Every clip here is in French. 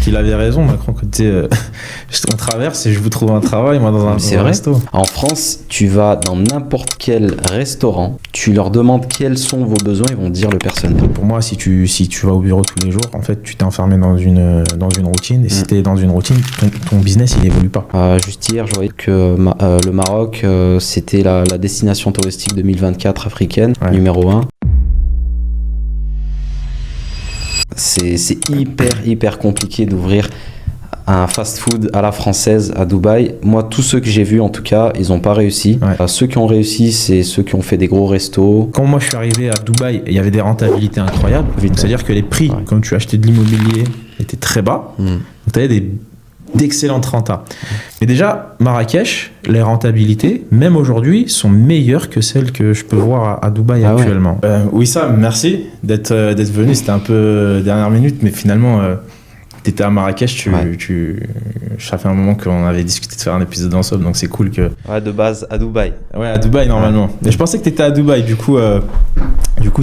qu'il avait raison, Macron, quand on traverse et je vous trouve un travail, moi, dans un resto. En France, tu vas dans n'importe quel restaurant, tu leur demandes quels sont vos besoins, ils vont te dire le personnel. Pour moi, si tu vas au bureau tous les jours, en fait, tu t'es enfermé dans une routine. Et si t'es dans une routine, ton business, il évolue pas. Juste hier, je voyais que le Maroc, c'était la destination touristique 2024 africaine, numéro 1. C'est hyper compliqué d'ouvrir un fast-food à la française à Dubaï. Moi, tous ceux que j'ai vus, en tout cas, ils n'ont pas réussi. Ceux qui ont réussi, c'est ceux qui ont fait des gros restos. Quand moi, je suis arrivé à Dubaï, il y avait des rentabilités incroyables. C'est-à-dire que les prix, quand tu achetais de l'immobilier, étaient très bas. Tu avais d'excellentes rentas. Mais déjà, Marrakech, les rentabilités, même aujourd'hui, sont meilleures que celles que je peux voir à Dubaï actuellement. Oui, Sam, merci d'être venu. C'était un peu dernière minute, mais finalement, tu étais à Marrakech. Ça fait un moment qu'on avait discuté de faire un épisode ensemble, donc c'est cool que... Ouais, de base, à Dubaï. Ouais, à Dubaï, normalement. Mais je pensais que tu étais à Dubaï. Du coup,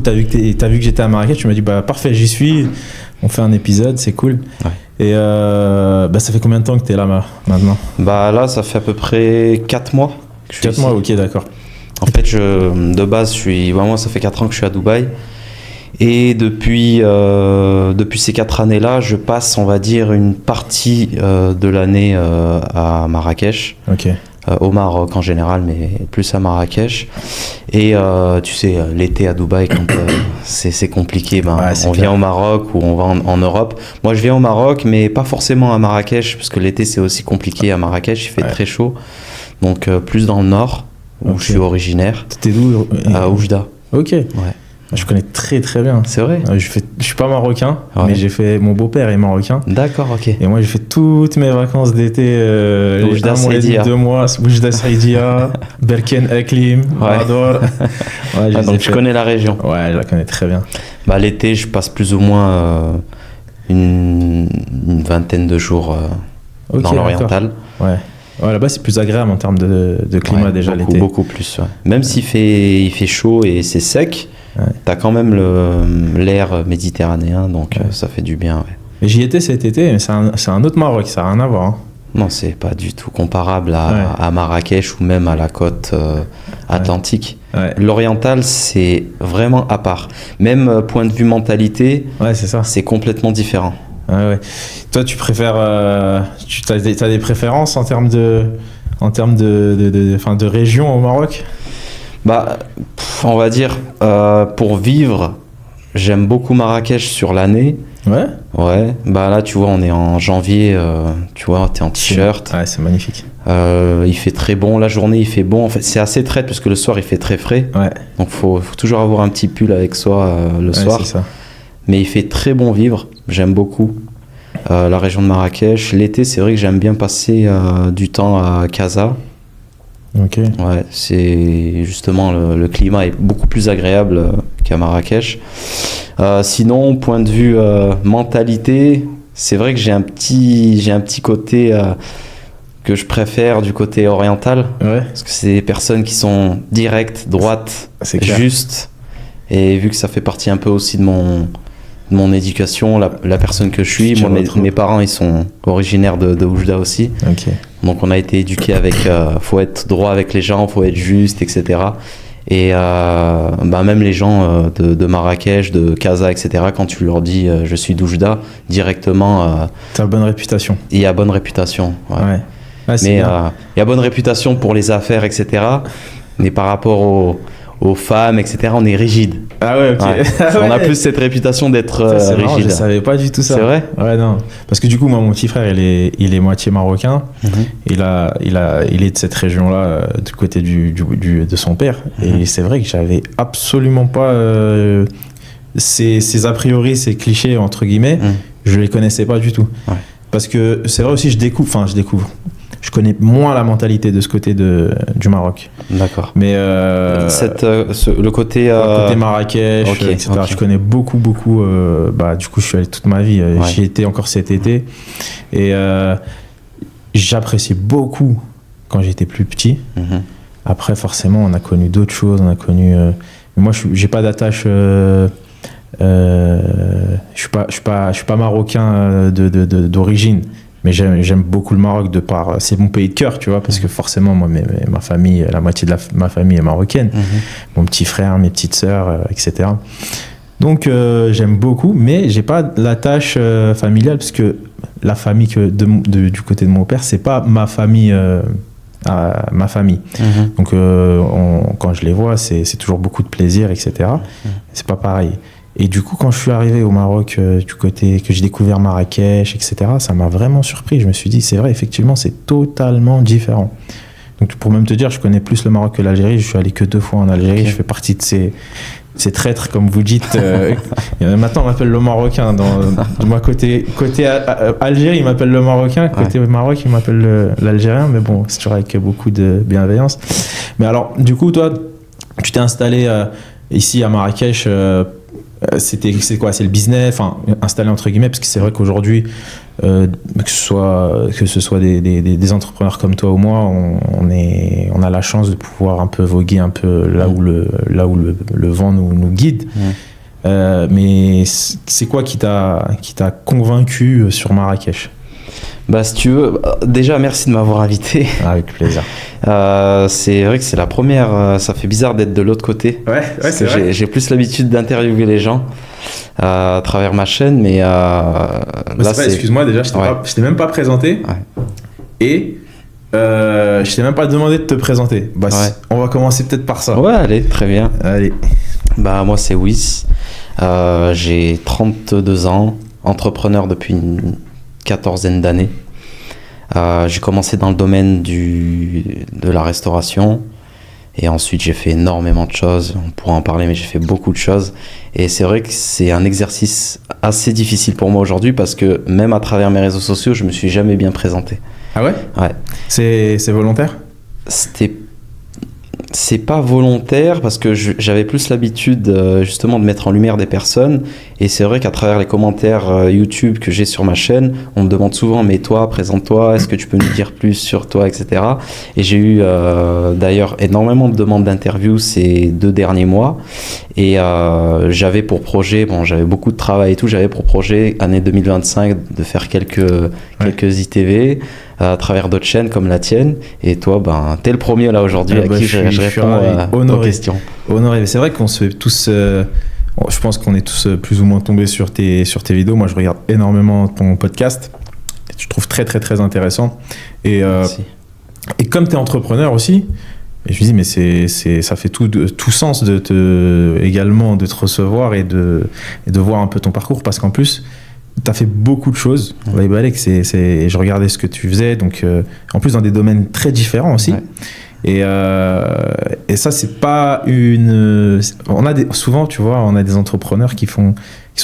t'as vu que j'étais à Marrakech, tu m'as dit, bah parfait, j'y suis. On fait un épisode, c'est cool. Et ça fait combien de temps que tu es là maintenant? Bah là, ça fait à peu près 4 mois que je suis 4 mois, ok, d'accord. En fait, de base, ça fait 4 ans que je suis à Dubaï. Et depuis ces 4 années-là, je passe, on va dire, une partie de l'année à Marrakech. Ok. Au Maroc en général, mais plus à Marrakech. Et tu sais, l'été à Dubaï, quand c'est compliqué, on vient au Maroc ou on va en Europe. Moi, je viens au Maroc, mais pas forcément à Marrakech, parce que l'été, c'est aussi compliqué à Marrakech, il fait très chaud. Donc, plus dans le nord, où je suis originaire. T'étais d'où? À Oujda. Ok. Ouais. Je connais très très bien. C'est vrai? Je suis pas marocain, mais mon beau-père est marocain. D'accord, ok. Et moi j'ai fait toutes mes vacances d'été, Oujda, 2 mois, Oujda Saïdia, Berken Eklim, Ador. Donc je connais la région. Ouais, je la connais très bien. L'été, je passe plus ou moins une vingtaine de jours dans l'oriental. Ouais, là-bas c'est plus agréable en termes de climat déjà l'été. Beaucoup plus, Même s'il fait chaud et c'est sec, t'as quand même l'air méditerranéen, donc ça fait du bien. Mais j'y étais cet été, mais c'est un autre Maroc, ça n'a rien à voir. Hein. Non, c'est pas du tout comparable à Marrakech ou même à la côte atlantique. L'oriental, c'est vraiment à part. Même point de vue mentalité, c'est ça. C'est complètement différent. Toi, tu préfères... t'as des préférences en termes de région au Maroc? On va dire, pour vivre, j'aime beaucoup Marrakech sur l'année. Là, tu vois, on est en janvier, tu vois, t'es en t-shirt. C'est magnifique. Il fait très bon, la journée, il fait bon. En fait, c'est assez traite parce que le soir, il fait très frais. Donc, faut toujours avoir un petit pull avec soi le soir. C'est ça. Mais il fait très bon vivre, j'aime beaucoup. La région de Marrakech. L'été, c'est vrai que j'aime bien passer du temps à Casa. Ok. C'est justement le climat est beaucoup plus agréable qu'à Marrakech. Sinon, point de vue mentalité, c'est vrai que j'ai un petit côté que je préfère du côté oriental, parce que c'est des personnes qui sont directes, droites, justes, et vu que ça fait partie un peu aussi de mon éducation, la personne que je suis. Moi, mes parents, ils sont originaires de Oujda aussi. Donc, on a été éduqués avec... faut être droit avec les gens, faut être juste, etc. Et même les gens de Marrakech, de Casa, etc., quand tu leur dis « je suis d'Oujda », directement... T'as bonne réputation. Il y a bonne réputation, mais il y a bonne réputation pour les affaires, etc. Mais par rapport aux femmes, etc., on est rigide. On a plus cette réputation d'être rigide. Marrant, je savais pas du tout ça. C'est vrai? Non. Parce que du coup, moi, mon petit frère, il est moitié marocain. Il est de cette région-là, du côté de son père. Et c'est vrai que j'avais absolument pas ces a priori, ces clichés, entre guillemets, je les connaissais pas du tout. Parce que c'est vrai aussi, je découvre. Je connais moins la mentalité de ce côté du Maroc. D'accord. Mais le côté Marrakech, etc. Je connais beaucoup. Du coup, je suis allé toute ma vie. J'y étais encore cet été. Et j'appréciais beaucoup quand j'étais plus petit. Après, forcément, on a connu d'autres choses. On a connu... moi, j'ai pas d'attache Je suis pas marocain d'origine, mais j'aime beaucoup le Maroc de par, c'est mon pays de cœur, tu vois, parce que forcément, moi, ma famille, la moitié de ma famille est marocaine, mon petit frère, mes petites sœurs, etc. Donc j'aime beaucoup, mais j'ai pas l'attache familiale, parce que la famille du côté de mon père, c'est pas ma famille. Ma famille. Donc quand je les vois, c'est toujours beaucoup de plaisir, etc. C'est pas pareil. Et du coup, quand je suis arrivé au Maroc, du côté que j'ai découvert Marrakech, etc., ça m'a vraiment surpris. Je me suis dit, c'est vrai, effectivement, c'est totalement différent. Donc pour même te dire, je connais plus le Maroc que l'Algérie. Je suis allé que 2 fois en Algérie. Je fais partie de ces traîtres, comme vous dites. Maintenant, on m'appelle le Marocain. De moi, côté Algérie, il m'appelle le Marocain. Côté Maroc, il m'appelle l'Algérien. Mais bon, c'est toujours avec beaucoup de bienveillance. Mais alors, du coup, toi, tu t'es installé ici à Marrakech. C'est quoi? C'est le business, enfin, installé entre guillemets, parce que c'est vrai qu'aujourd'hui, que ce soit des entrepreneurs comme toi ou moi, on a la chance de pouvoir un peu voguer un peu là où le vent nous guide. Mais c'est quoi qui t'a convaincu sur Marrakech? Bah, si tu veux, déjà merci de m'avoir invité. Avec plaisir. C'est vrai que c'est la première, ça fait bizarre d'être de l'autre côté. Ouais, c'est vrai. J'ai plus l'habitude d'interviewer les gens à travers ma chaîne, mais là excuse-moi, déjà, je t'ai même pas présenté. Et je t'ai même pas demandé de te présenter. Bah, on va commencer peut-être par ça. Ouais, allez, très bien. Allez. Bah, moi, c'est Wiss. J'ai 32 ans, entrepreneur depuis une quatorzaine d'années. J'ai commencé dans le domaine de la restauration et ensuite j'ai fait énormément de choses, on pourra en parler, mais j'ai fait beaucoup de choses et c'est vrai que c'est un exercice assez difficile pour moi aujourd'hui parce que même à travers mes réseaux sociaux, je me suis jamais bien présenté. Ah ouais? Ouais. C'est volontaire? C'est pas volontaire parce que j'avais plus l'habitude justement de mettre en lumière des personnes et c'est vrai qu'à travers les commentaires YouTube que j'ai sur ma chaîne, on me demande souvent mais toi, présente-toi, est-ce que tu peux nous dire plus sur toi, etc. Et j'ai eu d'ailleurs énormément de demandes d'interviews ces 2 derniers mois et j'avais pour projet, j'avais beaucoup de travail et tout, j'avais pour projet année 2025 de faire quelques ITV à travers d'autres chaînes comme la tienne et toi t'es le premier là aujourd'hui à qui je réponds aux questions. Honoré, c'est vrai qu'on se fait tous je pense qu'on est tous plus ou moins tombés sur tes vidéos. Moi je regarde énormément ton podcast, je trouve très très très intéressant et comme tu es entrepreneur aussi, et je me dis mais ça fait tout sens également de te recevoir et de voir un peu ton parcours parce qu'en plus tu as fait beaucoup de choses. Je regardais ce que tu faisais, donc en plus dans des domaines très différents aussi. Et ça, c'est pas souvent, tu vois, on a des entrepreneurs qui sont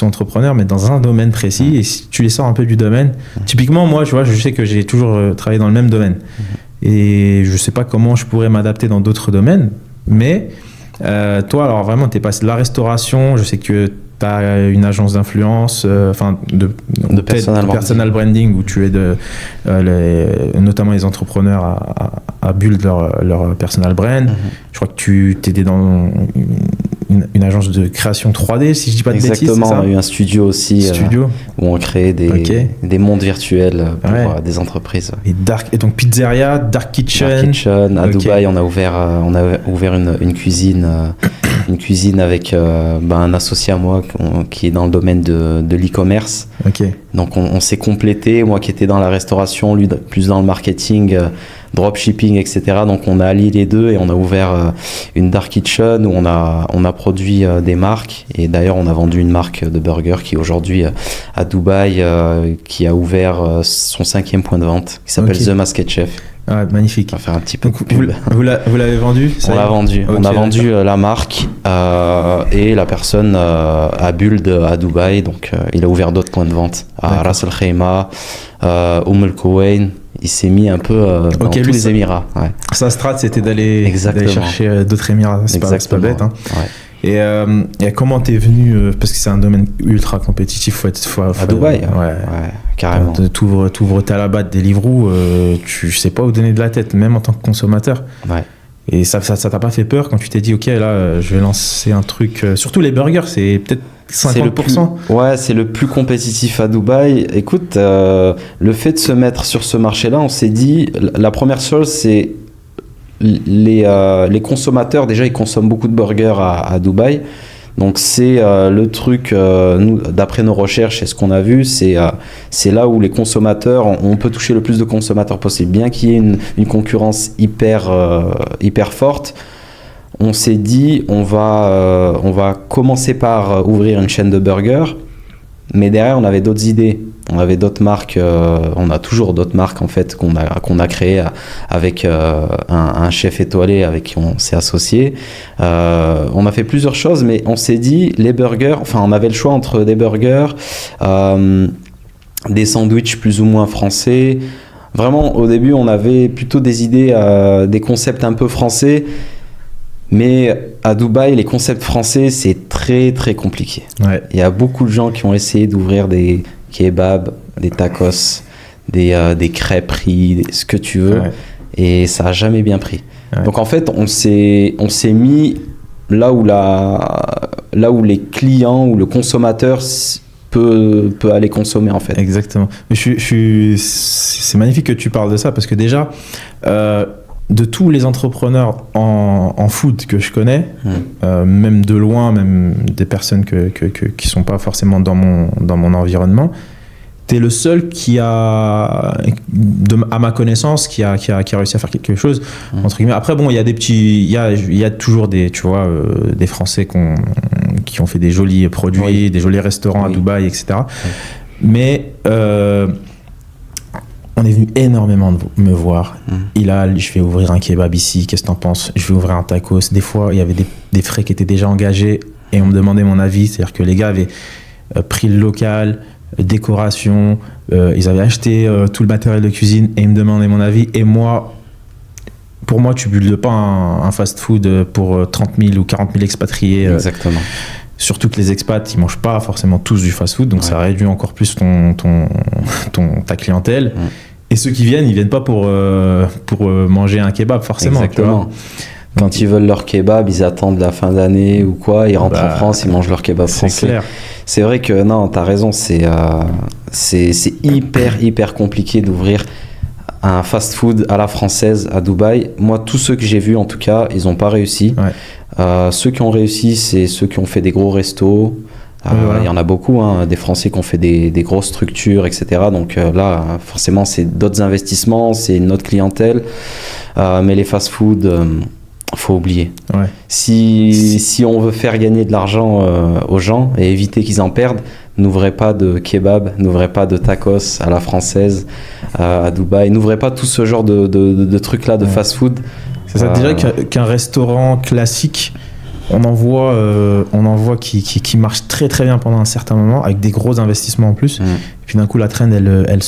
entrepreneurs, mais dans un domaine précis. Et si tu les sors un peu du domaine, typiquement, moi, tu vois, je sais que j'ai toujours travaillé dans le même domaine. Et je sais pas comment je pourrais m'adapter dans d'autres domaines. Mais toi, alors vraiment, t'es passé de la restauration. Je sais que tu as une agence d'influence, de personal branding, où tu es notamment les entrepreneurs à build leur personal brand. Je crois que tu t'étais dans une agence de création 3D, si je dis pas de bêtises. Exactement, on a eu un studio aussi où on crée des mondes virtuels pour des entreprises. Et donc pizzeria, Dark Kitchen. À Dubaï, on a ouvert une cuisine. Une cuisine avec un associé à moi qui est dans le domaine de l'e-commerce. Donc on s'est complété, moi qui étais dans la restauration, lui plus dans le marketing, dropshipping, etc. Donc on a allié les deux et on a ouvert une dark kitchen où on a produit des marques. Et d'ailleurs on a vendu une marque de burger qui est aujourd'hui à Dubaï, qui a ouvert son 5e point de vente, qui s'appelle The Masked Chef. Ah, magnifique. On va faire un petit peu de pub. Vous l'avez vendu? On l'a vendu. On a vendu la marque et la personne a build à Dubaï. Donc il a ouvert d'autres points de vente à Ras Al Khaimah, Al Quwain. Il s'est mis un peu dans tous les Émirats. Sa strat, c'était d'aller chercher d'autres Émirats. C'est pas bête. Hein. Et comment t'es venu, parce que c'est un domaine ultra compétitif, à Dubaï, carrément. T'ouvres Talabat, Deliveroo, tu sais pas où donner de la tête, même en tant que consommateur. Et ça t'a pas fait peur quand tu t'es dit, ok, là, je vais lancer un truc, surtout les burgers, c'est peut-être 50%. C'est le plus compétitif à Dubaï. Écoute, le fait de se mettre sur ce marché-là, on s'est dit, la première chose, c'est les consommateurs, déjà, ils consomment beaucoup de burgers à Dubaï. Donc c'est le truc, nous, d'après nos recherches et ce qu'on a vu, c'est là où les consommateurs, on peut toucher le plus de consommateurs possible. Bien qu'il y ait une concurrence hyper forte, on s'est dit on va commencer par ouvrir une chaîne de burgers, mais derrière on avait d'autres idées. On avait d'autres marques, on a toujours d'autres marques en fait qu'on a créées avec un chef étoilé avec qui on s'est associé. On a fait plusieurs choses, mais on s'est dit les burgers, enfin on avait le choix entre des burgers, des sandwichs plus ou moins français. Vraiment au début on avait plutôt des idées, des concepts un peu français. Mais à Dubaï, les concepts français, c'est très très compliqué. Ouais. Il y a beaucoup de gens qui ont essayé d'ouvrir des kebabs, des tacos, des crêperies, ce que tu veux, et ça n'a jamais bien pris. Ouais. Donc en fait, on s'est mis là où les clients ou le consommateur peut aller consommer en fait. Exactement. C'est magnifique que tu parles de ça parce que déjà, de tous les entrepreneurs en food que je connais, même de loin, même des personnes qui sont pas forcément dans mon environnement, t'es le seul qui a, à ma connaissance, qui a réussi à faire quelque chose, entre guillemets. Après, bon, il y a des petits, il y a toujours des, tu vois, des Français qui ont fait des jolis produits, des jolis restaurants à Dubaï, etc. Mais on est venu énormément me voir. Hilal, je vais ouvrir un kebab ici, qu'est-ce que t'en penses? Je vais ouvrir un tacos. Des fois, il y avait des frais qui étaient déjà engagés et on me demandait mon avis. C'est-à-dire que les gars avaient pris le local, décoration, ils avaient acheté tout le matériel de cuisine et ils me demandaient mon avis. Et moi, pour moi, tu buildes pas un fast-food pour 30 000 ou 40 000 expatriés. Exactement. Surtout que les expats, ils mangent pas forcément tous du fast-food, donc ça réduit encore plus ta clientèle. Et ceux qui viennent, ils viennent pas pour manger un kebab forcément. Exactement. Quand ils veulent leur kebab, ils attendent la fin d'année ou quoi, ils rentrent en France, ils mangent leur kebab français. C'est clair. C'est vrai que non, t'as raison, c'est hyper compliqué d'ouvrir un fast-food à la française à Dubaï. Moi, tous ceux que j'ai vus, en tout cas, ils n'ont pas réussi. Ceux qui ont réussi, c'est ceux qui ont fait des gros restos. Il y en a beaucoup, hein, des Français qui ont fait des grosses structures, etc. Donc là, forcément, c'est d'autres investissements, c'est une autre clientèle. Mais les fast-food, faut oublier. Si on veut faire gagner de l'argent aux gens et éviter qu'ils en perdent, n'ouvrez pas de kebab, n'ouvrez pas de tacos à la française à Dubaï, n'ouvrez pas tout ce genre de trucs-là, de fast-food. C'est ça, déjà qu'un restaurant classique, on en voit qui marche très très bien pendant un certain moment avec des gros investissements en plus. Et puis d'un coup la trend elle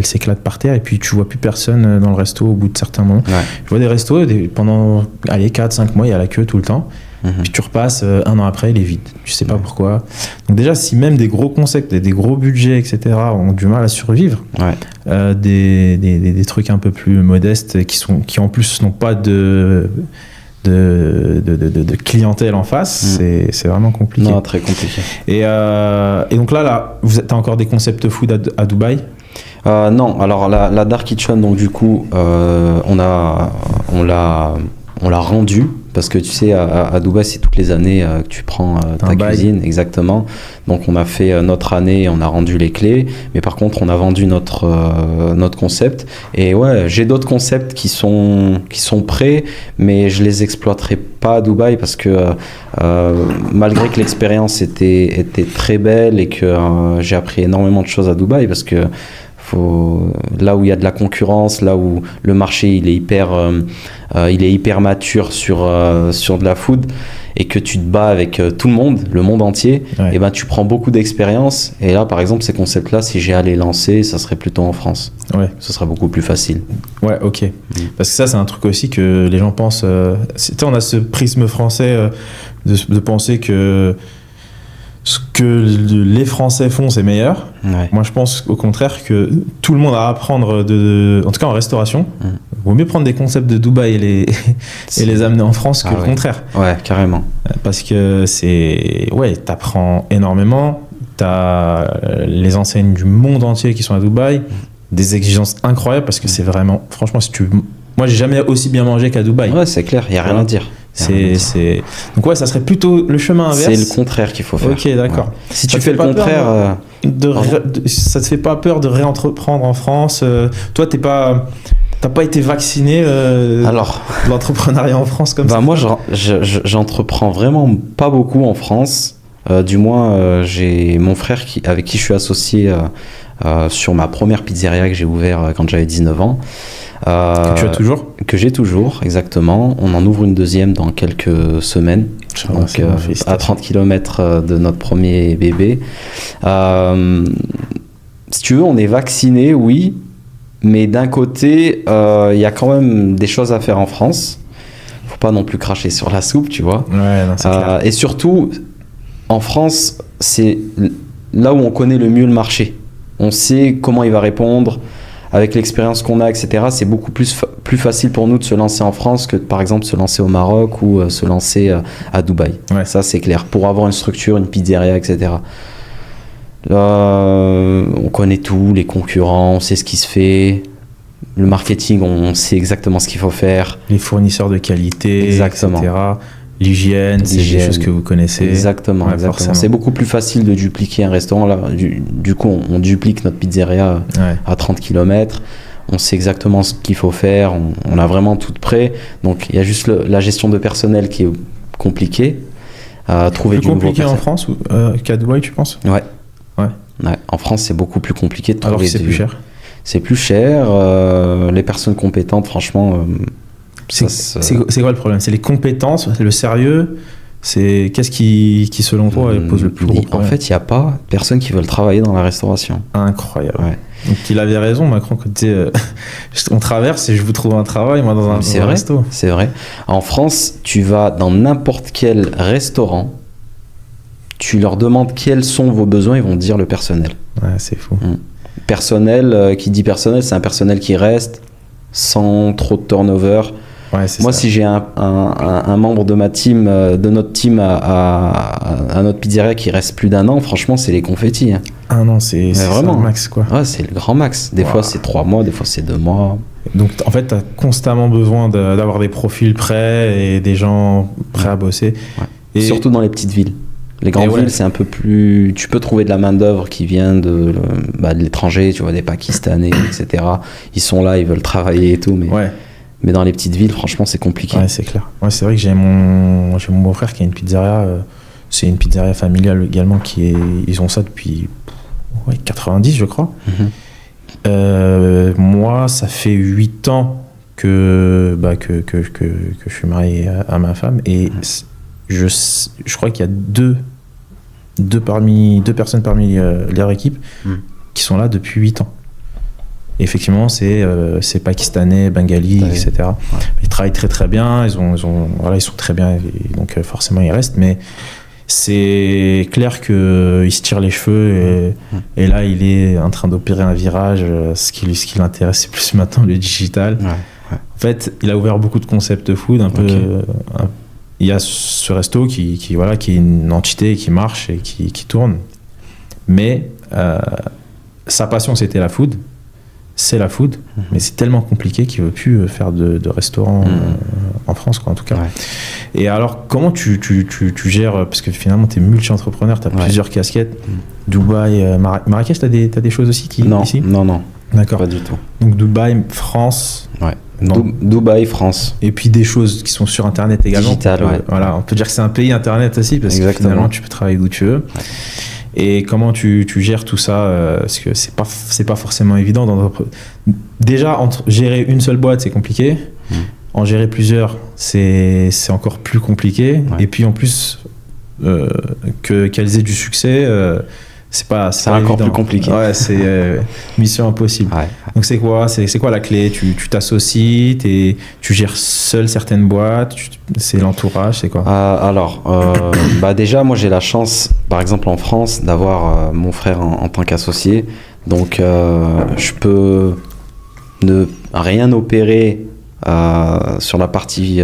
s'éclate par terre et puis tu vois plus personne dans le resto au bout de certains moments. Je vois des restos pendant 4-5 mois il y a la queue tout le temps. Puis tu repasses, un an après il est vide, tu sais pas pourquoi. Donc déjà si même des gros concepts, des gros budgets, etc. ont du mal à survivre, des trucs un peu plus modestes qui en plus n'ont pas de clientèle en face, c'est vraiment compliqué. Non, très compliqué. Et donc là t'as encore des concepts food à Dubaï? Non, alors la Dark Kitchen, donc du coup on l'a rendu. Parce que tu sais, à Dubaï, c'est toutes les années que tu prends ta cuisine, exactement. Donc on a fait notre année, on a rendu les clés. Mais par contre, on a vendu notre concept. Et ouais, j'ai d'autres concepts qui sont prêts, mais je les exploiterai pas à Dubaï parce que malgré que l'expérience était très belle et que j'ai appris énormément de choses à Dubaï, parce que là où il y a de la concurrence, là où le marché il est hyper mature sur de la food et que tu te bats avec tout le monde entier, et ben tu prends beaucoup d'expérience. Et là par exemple ces concepts là, si j'ai à les lancer, ça serait plutôt en France. Ce serait beaucoup plus facile. Ok. Parce que ça c'est un truc aussi que les gens pensent, on a ce prisme français de penser que ce que les Français font, c'est meilleur. Moi, je pense au contraire que tout le monde a à apprendre, en tout cas en restauration, vaut mieux prendre des concepts de Dubaï et les amener en France que le contraire. Ouais, carrément. Parce que t'apprends énormément. T'as les enseignes du monde entier qui sont à Dubaï, des exigences incroyables parce que c'est vraiment, franchement, moi j'ai jamais aussi bien mangé qu'à Dubaï. Ouais, c'est clair, il n'y a rien à dire. Donc ouais, ça serait plutôt le chemin inverse. C'est le contraire qu'il faut faire. Ok, d'accord. Ouais. Si tu fais le contraire... ça te fait pas peur de réentreprendre en France toi, t'as pas été vacciné Alors, l'entrepreneuriat en France comme ça? Moi, j'entreprends vraiment pas beaucoup en France. Du moins, j'ai mon frère avec qui je suis associé sur ma première pizzeria que j'ai ouverte quand j'avais 19 ans. Que tu as toujours? Que j'ai toujours, exactement. On en ouvre une deuxième dans quelques semaines. Donc, à 30 km de notre premier bébé. Si tu veux, on est vacciné, oui. Mais d'un côté, il y a quand même des choses à faire en France. Faut pas non plus cracher sur la soupe, tu vois. Ouais, non, c'est clair. Et surtout, en France, c'est là où on connaît le mieux le marché. On sait comment il va répondre. Avec l'expérience qu'on a, etc., c'est beaucoup plus facile pour nous de se lancer en France que, par exemple, se lancer au Maroc ou se lancer à Dubaï. Ouais. Ça, c'est clair. Pour avoir une structure, une pizzeria, etc. Là, on connaît tout, les concurrents, on sait ce qui se fait. Le marketing, on sait exactement ce qu'il faut faire. Les fournisseurs de qualité, exactement. etc. L'hygiène, c'est des choses que vous connaissez. Exactement, ouais, exactement. C'est beaucoup plus facile de dupliquer un restaurant. Là, du coup, on duplique notre pizzeria à 30 km. On sait exactement ce qu'il faut faire. On a vraiment tout prêt. Donc, il y a juste la gestion de personnel qui est compliquée. Trouver plus compliqué en France qu'à Dubaï, tu penses? Ouais. En France, c'est beaucoup plus compliqué de trouver. Alors que c'est plus cher. C'est plus cher. Les personnes compétentes, franchement... C'est quoi le problème? C'est les compétences, le sérieux? Qu'est-ce qui selon toi pose le plus gros problème? En fait, il n'y a pas personne qui veut travailler dans la restauration. Incroyable. Ouais. Donc il avait raison, Macron, quand il disait on traverse et je vous trouve un travail, moi, dans un resto. C'est vrai. En France, tu vas dans n'importe quel restaurant, tu leur demandes quels sont vos besoins, ils vont te dire le personnel. Ouais, c'est fou. Personnel, qui dit personnel, c'est un personnel qui reste sans trop de turnover. Ouais, moi, si j'ai un membre de ma team, de notre team à notre pizzeria qui reste plus d'1 an, franchement, c'est les confettis. Hein. Un an, c'est vraiment le max, quoi. Ouais, c'est le grand max. Des fois, c'est 3 mois, des fois, c'est 2 mois. Donc, en fait, tu as constamment besoin d'avoir des profils près et des gens prêts à bosser. Ouais. Et surtout dans les petites villes. Les grandes villes, c'est un peu plus... Tu peux trouver de la main-d'œuvre qui vient de l'étranger, tu vois, des Pakistanais, etc. Ils sont là, ils veulent travailler et tout, mais dans les petites villes, franchement, c'est compliqué. Ouais, c'est clair. Ouais, c'est vrai que j'ai mon beau-frère qui a une pizzeria. C'est une pizzeria familiale également. Ils ont ça depuis 90, je crois. Moi, ça fait 8 ans que je suis marié à ma femme. Et je crois qu'il y a deux personnes parmi leur équipe qui sont là depuis 8 ans. Et effectivement, c'est pakistanais, bengali, etc. Ouais. Ils travaillent très très bien, ils sont très bien, et donc forcément ils restent, mais c'est clair qu'il se tire les cheveux et là il est en train d'opérer un virage. Ce qui l'intéresse, c'est plus maintenant le digital. En fait, il a ouvert beaucoup de concept food, il y a ce resto qui est une entité qui marche et qui tourne, mais sa passion c'était la food. C'est la food, mais c'est tellement compliqué qu'il ne veut plus faire de restaurant en France, quoi, en tout cas. Ouais. Et alors, comment tu gères, parce que finalement, tu es multi-entrepreneur, tu as plusieurs casquettes. Dubaï, Marrakech, tu as des choses aussi ici? Non. D'accord. Pas du tout. Donc Dubaï, France. Ouais. Dubaï, France. Et puis des choses qui sont sur Internet également. Digital, on peut dire que c'est un pays Internet aussi, parce que finalement, tu peux travailler d'où tu veux. Ouais. Et comment tu gères tout ça, parce que c'est pas forcément évident. Déjà, gérer une seule boîte, c'est compliqué. En gérer plusieurs, c'est encore plus compliqué. Ouais. Et puis en plus, qu'elles aient du succès, c'est encore plus compliqué. Ouais, c'est mission impossible. Ouais. Donc c'est quoi la clé? Tu t'associes, tu gères seul certaines boîtes, c'est l'entourage, c'est quoi? Alors, déjà, moi j'ai la chance, par exemple en France, d'avoir mon frère en tant qu'associé. Donc je peux ne rien opérer sur la partie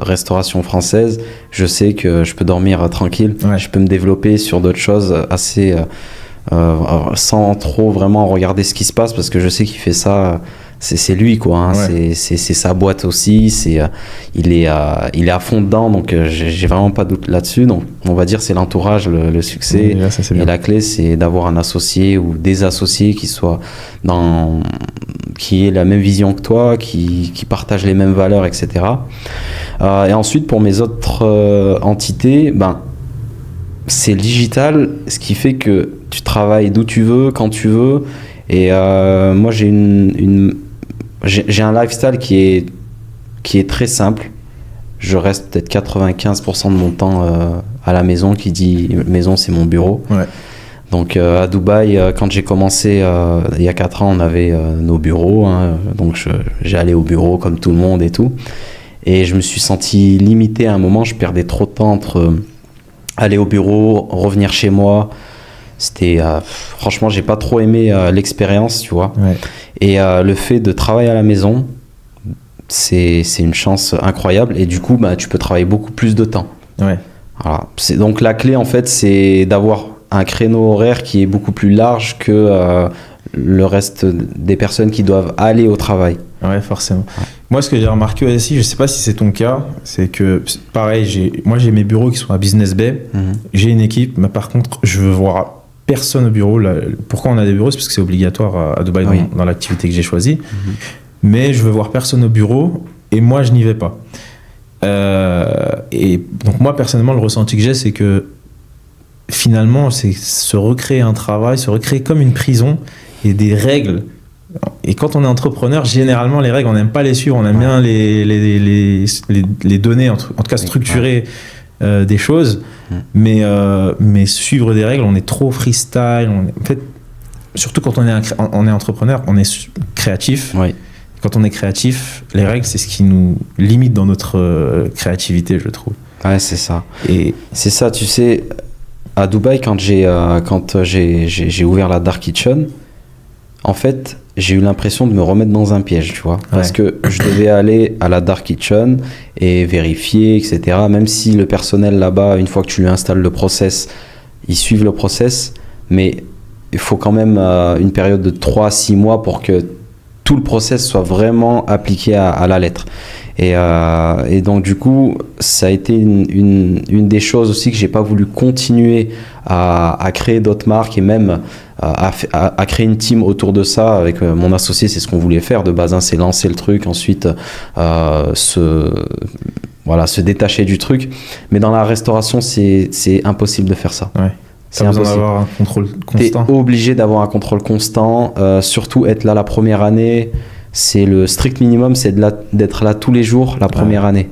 restauration française, je sais que je peux dormir tranquille. Ouais. Je peux me développer sur d'autres choses assez sans trop vraiment regarder ce qui se passe, parce que je sais qu'il fait ça. C'est lui, quoi. Hein. Ouais. C'est sa boîte aussi. Il est à fond dedans, donc j'ai vraiment pas de doute là-dessus. Donc on va dire c'est l'entourage, le succès. Déjà, ça, c'est Et bien. la clé, c'est d'avoir un associé ou des associés qui aient la même vision que toi, qui partagent les mêmes valeurs, etc. Et ensuite, pour mes autres entités, c'est le digital, ce qui fait que tu travailles d'où tu veux, quand tu veux. Et moi, j'ai j'ai un lifestyle qui est très simple. Je reste peut-être 95% de mon temps à la maison. Qui dit maison, c'est mon bureau. Ouais. Donc à Dubaï, quand j'ai commencé il y a 4 ans, on avait nos bureaux. Hein. Donc j'allais au bureau comme tout le monde et tout. Et je me suis senti limité à un moment. Je perdais trop de temps entre aller au bureau, revenir chez moi. C'était franchement, j'ai pas trop aimé l'expérience, tu vois. Ouais. Et le fait de travailler à la maison, c'est une chance incroyable. Et du coup, tu peux travailler beaucoup plus de temps. Ouais. Voilà. Donc la clé, en fait, c'est d'avoir un créneau horaire qui est beaucoup plus large que le reste des personnes qui doivent aller au travail. Ouais, forcément. Moi, ce que j'ai remarqué aussi, je sais pas si c'est ton cas, c'est que, pareil, moi j'ai mes bureaux qui sont à Business Bay, j'ai une équipe, mais par contre, je veux voir personne au bureau. Là, pourquoi on a des bureaux? C'est parce que c'est obligatoire à Dubaï Oui. dans l'activité que j'ai choisie. Mais je veux voir personne au bureau et moi, je n'y vais pas. Et donc, moi, personnellement, le ressenti que j'ai, c'est que finalement, c'est se recréer un travail, se recréer comme une prison et des règles. Et quand on est entrepreneur, généralement, les règles, on n'aime pas les suivre, on aime bien les donner, en tout cas structurer des choses. Mais suivre des règles, on est trop freestyle. En fait, surtout quand on est entrepreneur, on est créatif. Oui. Quand on est créatif, les règles, c'est ce qui nous limite dans notre créativité, je trouve. Ouais, c'est ça. Et C'est ça, tu sais, à Dubaï, quand j'ai ouvert la Dark Kitchen, en fait, j'ai eu l'impression de me remettre dans un piège, tu vois. Parce que je devais aller à la Dark Kitchen et vérifier, etc. Même si le personnel là-bas, une fois que tu lui installes le process, ils suivent le process, mais il faut quand même une période de 3 à 6 mois pour que tout le process soit vraiment appliqué à la lettre. Et donc du coup, ça a été une des choses aussi que j'ai pas voulu continuer à créer d'autres marques et même à créer une team autour de ça avec mon associé. C'est ce qu'on voulait faire de base, hein, c'est lancer le truc, ensuite se détacher du truc. Mais dans la restauration, c'est impossible de faire ça. ouais. C'est T'as besoin impossible. d'avoir un contrôle T'es constant. obligé d'avoir un contrôle constant, surtout être là la première année. C'est le strict minimum, c'est d'être là tous les jours la première année.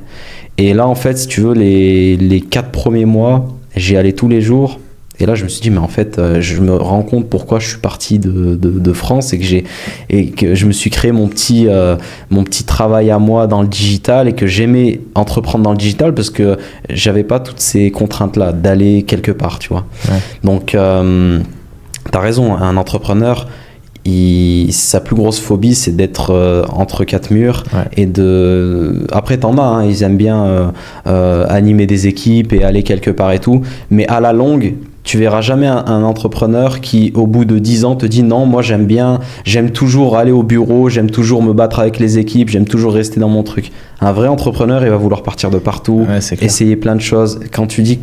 Et là, en fait, si tu veux, les 4 premiers mois, j'y allais tous les jours. Et là, je me suis dit, mais en fait, je me rends compte pourquoi je suis parti de France et que je me suis créé mon petit travail à moi dans le digital et que j'aimais entreprendre dans le digital parce que j'avais pas toutes ces contraintes-là d'aller quelque part, tu vois. Ouais. Donc, t'as raison, un entrepreneur, sa plus grosse phobie, c'est d'être entre 4 murs. Ouais. Et après, t'en as, hein, ils aiment bien animer des équipes et aller quelque part et tout. Mais à la longue, tu verras jamais un entrepreneur qui, au bout de 10 ans, te dit non, moi j'aime toujours aller au bureau, j'aime toujours me battre avec les équipes, j'aime toujours rester dans mon truc. Un vrai entrepreneur, il va vouloir partir de partout, Ouais, c'est clair. essayer plein de choses. Quand tu dis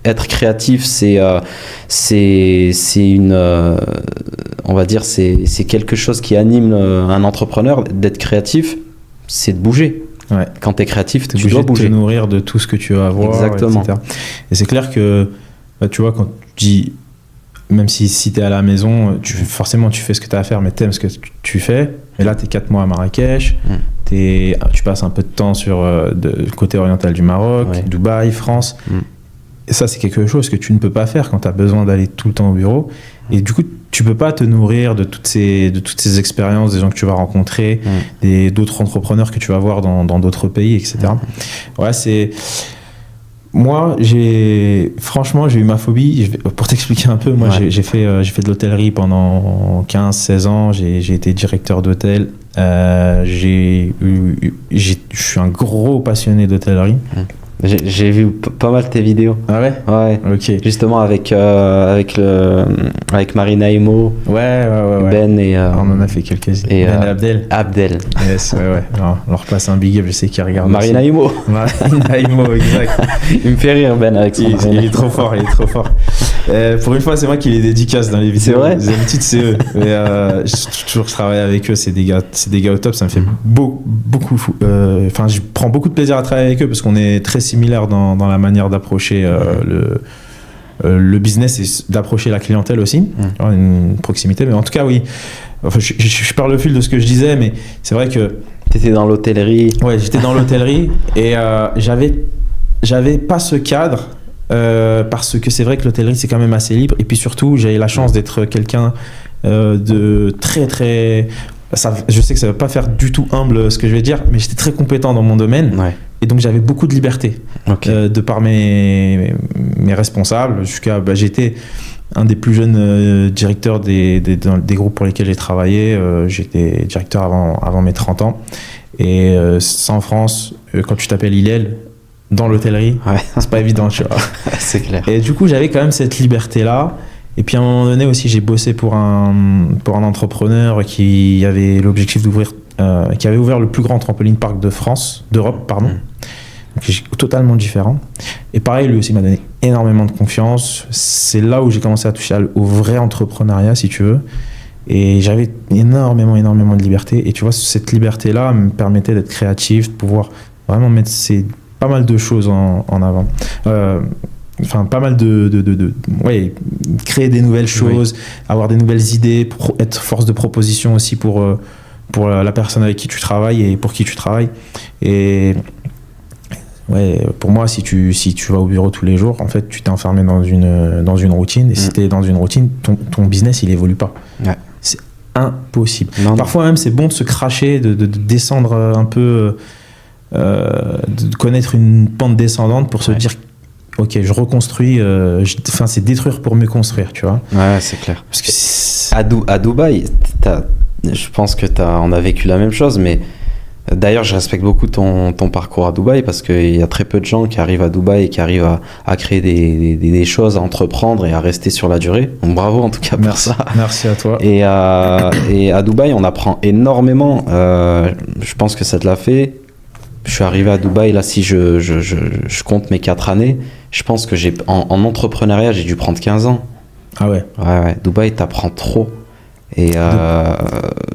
être créatif, c'est on va dire, c'est quelque chose qui anime un entrepreneur. D'être créatif, c'est de bouger. Ouais. Quand tu es créatif, tu obligé dois de bouger. te nourrir de tout ce que tu vas avoir. Exactement. Etc. Et c'est clair que, tu vois, quand tu dis, même si tu es à la maison, forcément tu fais ce que tu as à faire, mais tu aimes ce que tu fais. Mais là, tu es 4 mois à Marrakech, tu passes un peu de temps sur le côté oriental du Maroc, Dubaï, France. Et ça, c'est quelque chose que tu ne peux pas faire quand tu as besoin d'aller tout le temps au bureau. Et du coup, tu peux pas te nourrir de toutes ces expériences, des gens que tu vas rencontrer, d'autres entrepreneurs que tu vas voir dans d'autres pays, etc. Ouais, Moi, franchement, j'ai eu ma phobie. Pour t'expliquer un peu, moi, j'ai fait de l'hôtellerie pendant 15-16 ans. J'ai été directeur d'hôtel. Je suis un gros passionné d'hôtellerie. J'ai vu pas mal tes vidéos. Ah ouais? Ouais. Ok. Justement avec Marina Imo. Ouais. Ben et... on en a fait quelques-uns. Et Ben et Abdel. Abdel. Yes, ouais. Alors, on leur passe un big up, je sais qu'il regarde. Marina Imo. Marina Imo, exact. Il me fait rire, Ben, avec son il est trop fort, pour une fois, c'est moi qui les dédicace dans les vidéos. C'est vrai? Les habitudes, c'est eux. Mais toujours je travaille avec eux, c'est des gars au top. Ça me fait beaucoup. Enfin, je prends beaucoup de plaisir à travailler avec eux parce qu'on est très similaires dans la manière d'approcher le business et d'approcher la clientèle aussi. Une proximité. Mais en tout cas, oui. Enfin, je perds le fil de ce que je disais, mais c'est vrai que. T'étais dans l'hôtellerie. Ouais, j'étais dans l'hôtellerie et j'avais pas ce cadre. Parce que c'est vrai que l'hôtellerie c'est quand même assez libre et puis surtout j'ai eu la chance d'être quelqu'un de très je sais que ça va pas faire du tout humble ce que je vais dire, mais j'étais très compétent dans mon domaine et donc j'avais beaucoup de liberté de par mes responsables jusqu'à j'étais un des plus jeunes directeurs des groupes pour lesquels j'ai travaillé. J'étais directeur avant mes 30 ans et ça en France quand tu t'appelles Hillel dans l'hôtellerie, c'est pas évident, tu vois. C'est clair. Et du coup, j'avais quand même cette liberté-là. Et puis à un moment donné aussi, j'ai bossé pour un entrepreneur qui avait l'objectif d'ouvrir, qui avait ouvert le plus grand trampoline park d'Europe, pardon. Donc, totalement différent. Et pareil, lui aussi m'a donné énormément de confiance. C'est là où j'ai commencé à toucher au vrai entrepreneuriat, si tu veux. Et j'avais énormément de liberté. Et tu vois, cette liberté-là me permettait d'être créatif, de pouvoir vraiment mettre pas mal de choses en avant. Enfin, pas mal créer des nouvelles choses, avoir des nouvelles idées, être force de proposition aussi pour la personne avec qui tu travailles et pour qui tu travailles. Et pour moi, si tu vas au bureau tous les jours, en fait, tu t'es enfermé dans une routine. Et si tu es dans une routine, ton business, il évolue pas. Ouais. C'est impossible. Parfois même, c'est bon de se cracher, de descendre un peu... de connaître une pente descendante pour se dire ok, je reconstruis, c'est détruire pour mieux construire, tu vois. Ouais, c'est clair. Parce que à Dubaï, je pense que on a vécu la même chose, mais d'ailleurs je respecte beaucoup ton parcours à Dubaï parce qu'il y a très peu de gens qui arrivent à Dubaï et qui arrivent à créer des choses, à entreprendre et à rester sur la durée. Donc bravo en tout cas pour ça. Merci à toi. Et à Dubaï, on apprend énormément. Je pense que ça te l'a fait. Je suis arrivé à Dubaï, là, si je compte mes 4 années, je pense que en entrepreneuriat, j'ai dû prendre 15 ans. Ah ouais? Ouais. Dubaï, t'apprends trop. Et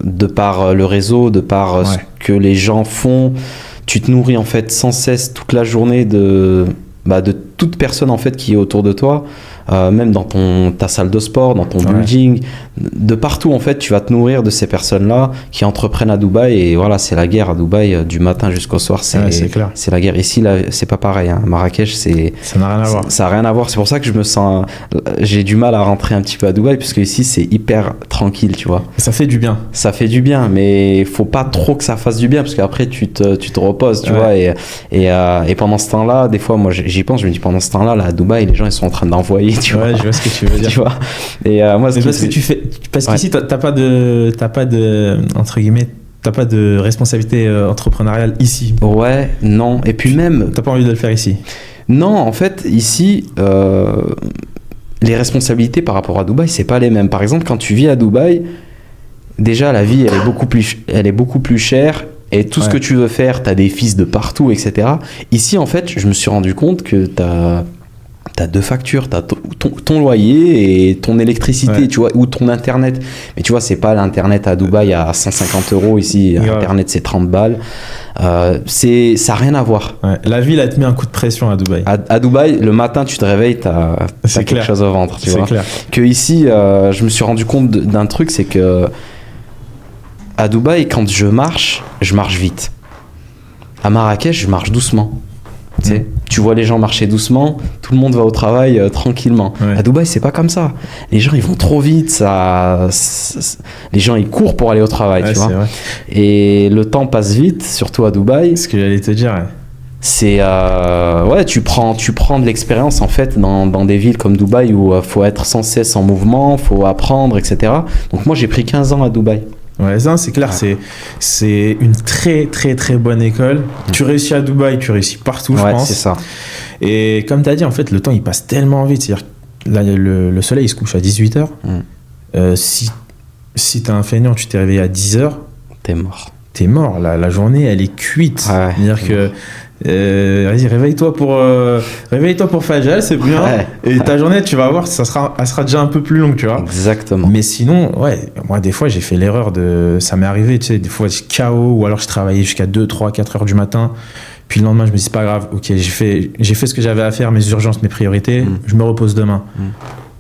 de par le réseau, de par ce que les gens font, tu te nourris en fait sans cesse toute la journée de toute personne en fait qui est autour de toi. Même dans ta salle de sport, dans ton building, de partout en fait, tu vas te nourrir de ces personnes-là qui entreprennent à Dubaï et voilà, c'est la guerre à Dubaï du matin jusqu'au soir, c'est clair. C'est la guerre. Ici, là, c'est pas pareil. Marrakech, ça n'a rien à voir. Ça n'a rien à voir. C'est pour ça que j'ai du mal à rentrer un petit peu à Dubaï parce que ici c'est hyper tranquille, tu vois. Ça fait du bien. Ça fait du bien, mais faut pas trop que ça fasse du bien parce qu'après tu te reposes, tu vois. Et pendant ce temps-là, des fois, moi j'y pense, je me dis pendant ce temps-là, là à Dubaï, les gens ils sont en train d'envoyer. Tu vois, je vois ce que tu veux dire. Tu vois. Et moi, parce qu'ici, t'as pas de entre guillemets, t'as pas de responsabilité entrepreneuriale ici. Ouais, non. Et puis même, t'as pas envie de le faire ici. Non, en fait, ici, les responsabilités par rapport à Dubaï, c'est pas les mêmes. Par exemple, quand tu vis à Dubaï, déjà la vie, elle est beaucoup plus chère. Et tout ce que tu veux faire, t'as des fils de partout, etc. Ici, en fait, je me suis rendu compte que t'as 2 factures, t'as ton loyer et ton électricité, tu vois, ou ton internet. Mais tu vois, c'est pas l'internet à Dubaï à 150 €. Ici, internet c'est 30 balles. Ça n'a rien à voir. La ville, elle te met un coup de pression à Dubaï. À Dubaï, le matin, tu te réveilles, t'as quelque chose au ventre, tu vois. Clair. Que ici, je me suis rendu compte d'un truc, c'est que à Dubaï, quand je marche vite. À Marrakech, je marche doucement. Tu vois les gens marcher doucement, tout le monde va au travail tranquillement. À Dubaï, c'est pas comme ça. Les gens, ils vont trop vite, les gens, ils courent pour aller au travail, tu vois. Vrai. Et le temps passe vite, surtout à Dubaï. Ce que j'allais te dire. c'est ouais, tu prends de l'expérience en fait dans des villes comme Dubaï où faut être sans cesse en mouvement, faut apprendre, etc. Donc moi j'ai pris 15 ans à Dubaï. Ouais, ça c'est clair, c'est une très très très bonne école. Tu réussis à Dubaï, tu réussis partout, je pense. C'est ça. Et comme tu as dit, en fait, le temps il passe tellement vite. C'est-à-dire là, le soleil il se couche à 18h. Si t'es un feignant, tu t'es réveillé à 10h, t'es mort. T'es mort. La journée elle est cuite. Ouais. C'est-à-dire que vas-y, réveille-toi pour Fajal, c'est bien. Ouais. Et ta journée, tu vas voir, elle sera déjà un peu plus longue, tu vois. Exactement. Mais sinon, ouais, moi, des fois, j'ai fait l'erreur ça m'est arrivé, tu sais, des fois, je suis KO, ou alors je travaillais jusqu'à 2, 3, 4 heures du matin. Puis le lendemain, je me dis, c'est pas grave, ok, j'ai fait ce que j'avais à faire, mes urgences, mes priorités, je me repose demain.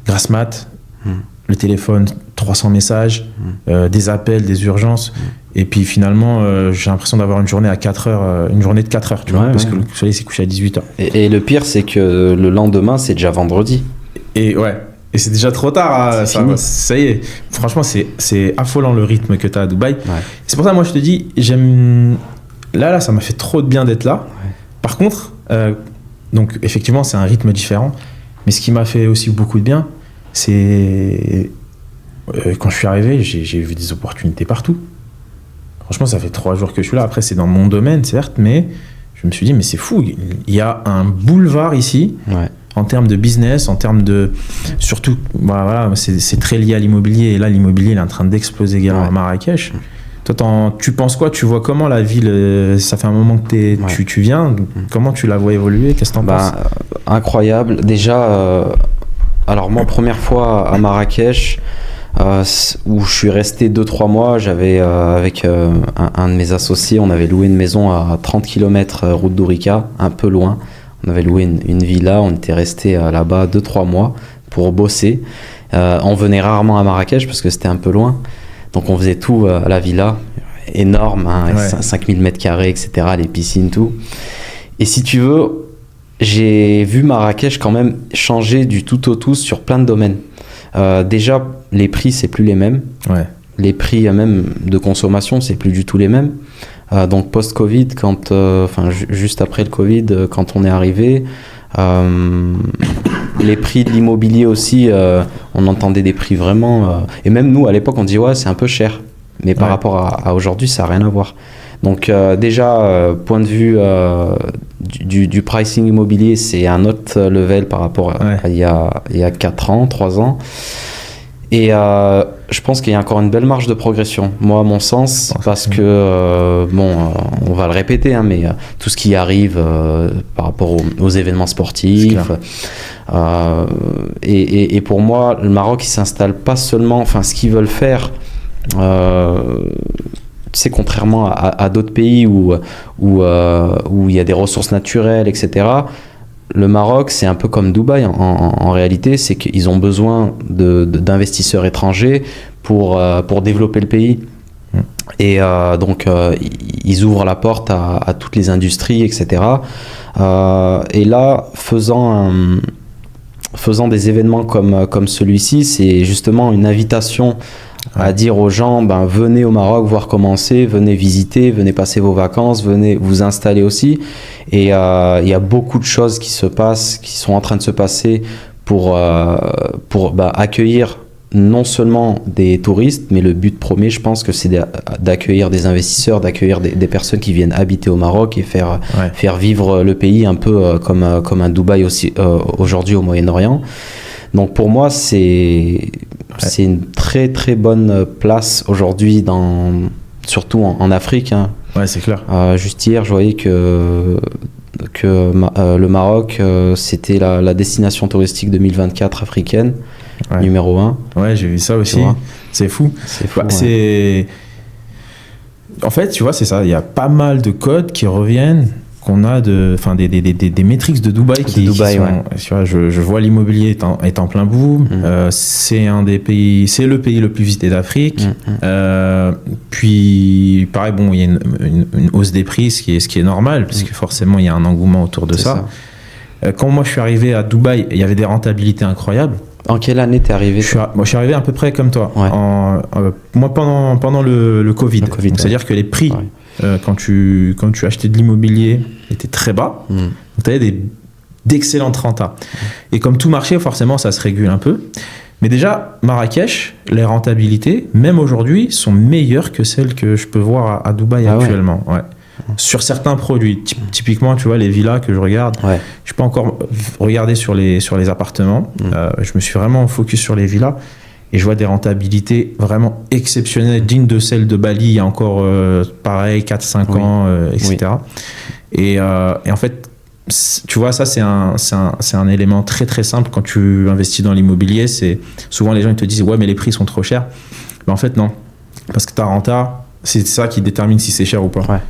Grasse mat, le téléphone, 300 messages, des appels, des urgences. Et puis finalement, j'ai l'impression d'avoir une journée à 4 heures, une journée de 4 heures, tu vois, parce que le soleil s'est couché à 18h. Et le pire, c'est que le lendemain, c'est déjà vendredi. Et ouais, et c'est déjà trop tard. Ça y est. Franchement, c'est affolant le rythme que tu as à Dubaï. Ouais. C'est pour ça, moi, je te dis, Là, ça m'a fait trop de bien d'être là. Ouais. Par contre, donc effectivement, c'est un rythme différent. Mais ce qui m'a fait aussi beaucoup de bien, c'est quand je suis arrivé, j'ai vu des opportunités partout. Franchement, ça fait 3 jours que je suis là. Après, c'est dans mon domaine, certes, mais je me suis dit, mais c'est fou. Il y a un boulevard ici, en termes de business, en termes de... Surtout, voilà, c'est très lié à l'immobilier. Et là, l'immobilier, il est en train d'exploser également à Marrakech. Toi, tu penses quoi? Tu vois comment la ville? Ça fait un moment que tu viens. Comment tu la vois évoluer? Qu'est-ce que t'en penses? Incroyable. Déjà, alors moi, première fois à Marrakech, où je suis resté 2-3 mois, j'avais avec un de mes associés, on avait loué une maison à 30 km route d'Ourika, un peu loin. On avait loué une villa, on était resté là-bas 2-3 mois pour bosser. On venait rarement à Marrakech parce que c'était un peu loin. Donc on faisait tout à la villa, énorme, 5000 m², etc., les piscines, tout. Et si tu veux, j'ai vu Marrakech quand même changer du tout au tout sur plein de domaines. Déjà, les prix, c'est plus les mêmes. Ouais. Les prix même de consommation, c'est plus du tout les mêmes. Donc post-Covid, juste après le Covid, quand on est arrivé, les prix de l'immobilier aussi, on entendait des prix vraiment... et même nous, à l'époque, on dit ouais, c'est un peu cher. Mais par rapport à aujourd'hui, ça n'a rien à voir. Donc déjà, point de vue du pricing immobilier, c'est un autre level par rapport à il y a 4 ans, 3 ans. Et je pense qu'il y a encore une belle marge de progression, moi à mon sens, parce que, on va le répéter, hein, mais tout ce qui arrive par rapport aux événements sportifs, et pour moi, le Maroc, il s'installe pas seulement, ce qu'ils veulent faire, tu sais, contrairement à d'autres pays où il y a des ressources naturelles, etc., le Maroc, c'est un peu comme Dubaï en réalité, c'est qu'ils ont besoin d'investisseurs étrangers pour développer le pays. Et donc, ils ouvrent la porte à toutes les industries, etc. Et là, faisant des événements comme celui-ci, c'est justement une invitation à dire aux gens, venez au Maroc voir comment c'est, venez visiter, venez passer vos vacances, venez vous installer aussi. Et il y a beaucoup de choses qui sont en train de se passer pour accueillir non seulement des touristes, mais le but premier, je pense que c'est d'accueillir des investisseurs, d'accueillir des personnes qui viennent habiter au Maroc et faire vivre le pays un peu comme un Dubaï aussi aujourd'hui au Moyen-Orient. Donc pour moi, c'est une très très bonne place aujourd'hui, surtout en Afrique. Hein. Ouais, c'est clair. Juste hier, je voyais que le Maroc, c'était la destination touristique 2024 africaine, numéro 1. Ouais, j'ai vu ça aussi. C'est fou. C'est fou. En fait, tu vois, c'est ça. Il y a pas mal de codes qui reviennent. Qu'on a des métriques de Dubaï qui sont, tu vois, je vois l'immobilier est en plein boom. C'est le pays le plus visité d'Afrique. Puis pareil, il y a une hausse des prix, ce qui est normal, parce que forcément il y a un engouement autour de ça. Quand moi je suis arrivé à Dubaï, il y avait des rentabilités incroyables. En quelle année t'es arrivé? Moi, je suis arrivé à peu près comme toi. Ouais. Moi, pendant le Covid. C'est-à-dire que les prix, quand tu achetais de l'immobilier, étaient très bas. Donc, tu avais d'excellentes rentas. Et comme tout marché, forcément, ça se régule un peu. Mais déjà, Marrakech, les rentabilités, même aujourd'hui, sont meilleures que celles que je peux voir à Dubaï actuellement. Ouais. Sur certains produits. Typiquement, tu vois, les villas que je regarde, je n'ai pas encore regardé sur les appartements. Je me suis vraiment focus sur les villas et je vois des rentabilités vraiment exceptionnelles, dignes de celles de Bali il y a encore pareil, 4-5 ans, etc. Et en fait, tu vois, ça, c'est un élément très très simple quand tu investis dans l'immobilier. Souvent, les gens ils te disent, ouais, mais les prix sont trop chers. Mais en fait, non. Parce que ta renta, c'est ça qui détermine si c'est cher ou pas. Ouais.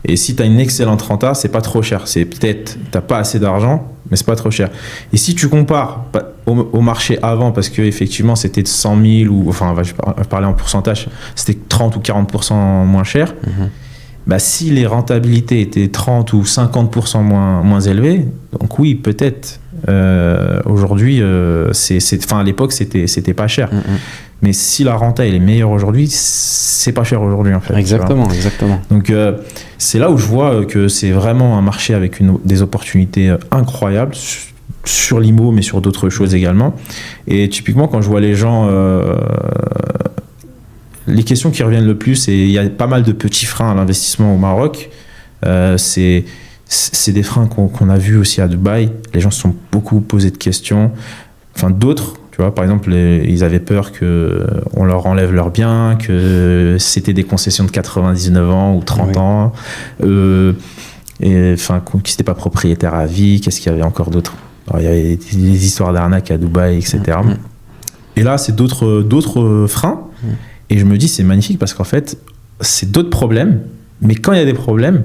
Et si tu as une excellente renta, c'est pas trop cher. C'est peut-être, t'as pas assez d'argent, mais c'est pas trop cher. Et si tu compares au marché avant, parce que effectivement c'était de 100 000 ou, enfin, je vais parler en pourcentage, c'était 30 ou 40% moins cher. Bah, si les rentabilités étaient 30 ou 50% moins élevées, donc oui, peut-être. Aujourd'hui, à l'époque, c'était pas cher. Mais si la renta elle est meilleure aujourd'hui, c'est pas cher aujourd'hui en fait. Exactement. Donc c'est là où je vois que c'est vraiment un marché avec des opportunités incroyables sur l'IMO, mais sur d'autres choses également. Et typiquement, quand je vois les gens, les questions qui reviennent le plus, et il y a pas mal de petits freins à l'investissement au Maroc, c'est des freins qu'on a vus aussi à Dubaï. Les gens se sont beaucoup posé de questions. Enfin, d'autres, tu vois, par exemple, ils avaient peur qu'on leur enlève leurs biens, que c'était des concessions de 99 ans ou 30 ans, et enfin, qu'ils n'étaient pas propriétaires à vie. Qu'est-ce qu'il y avait encore d'autre? Alors, il y avait des histoires d'arnaques à Dubaï, etc. Et là, c'est d'autres freins. Et je me dis, c'est magnifique parce qu'en fait, c'est d'autres problèmes. Mais quand il y a des problèmes,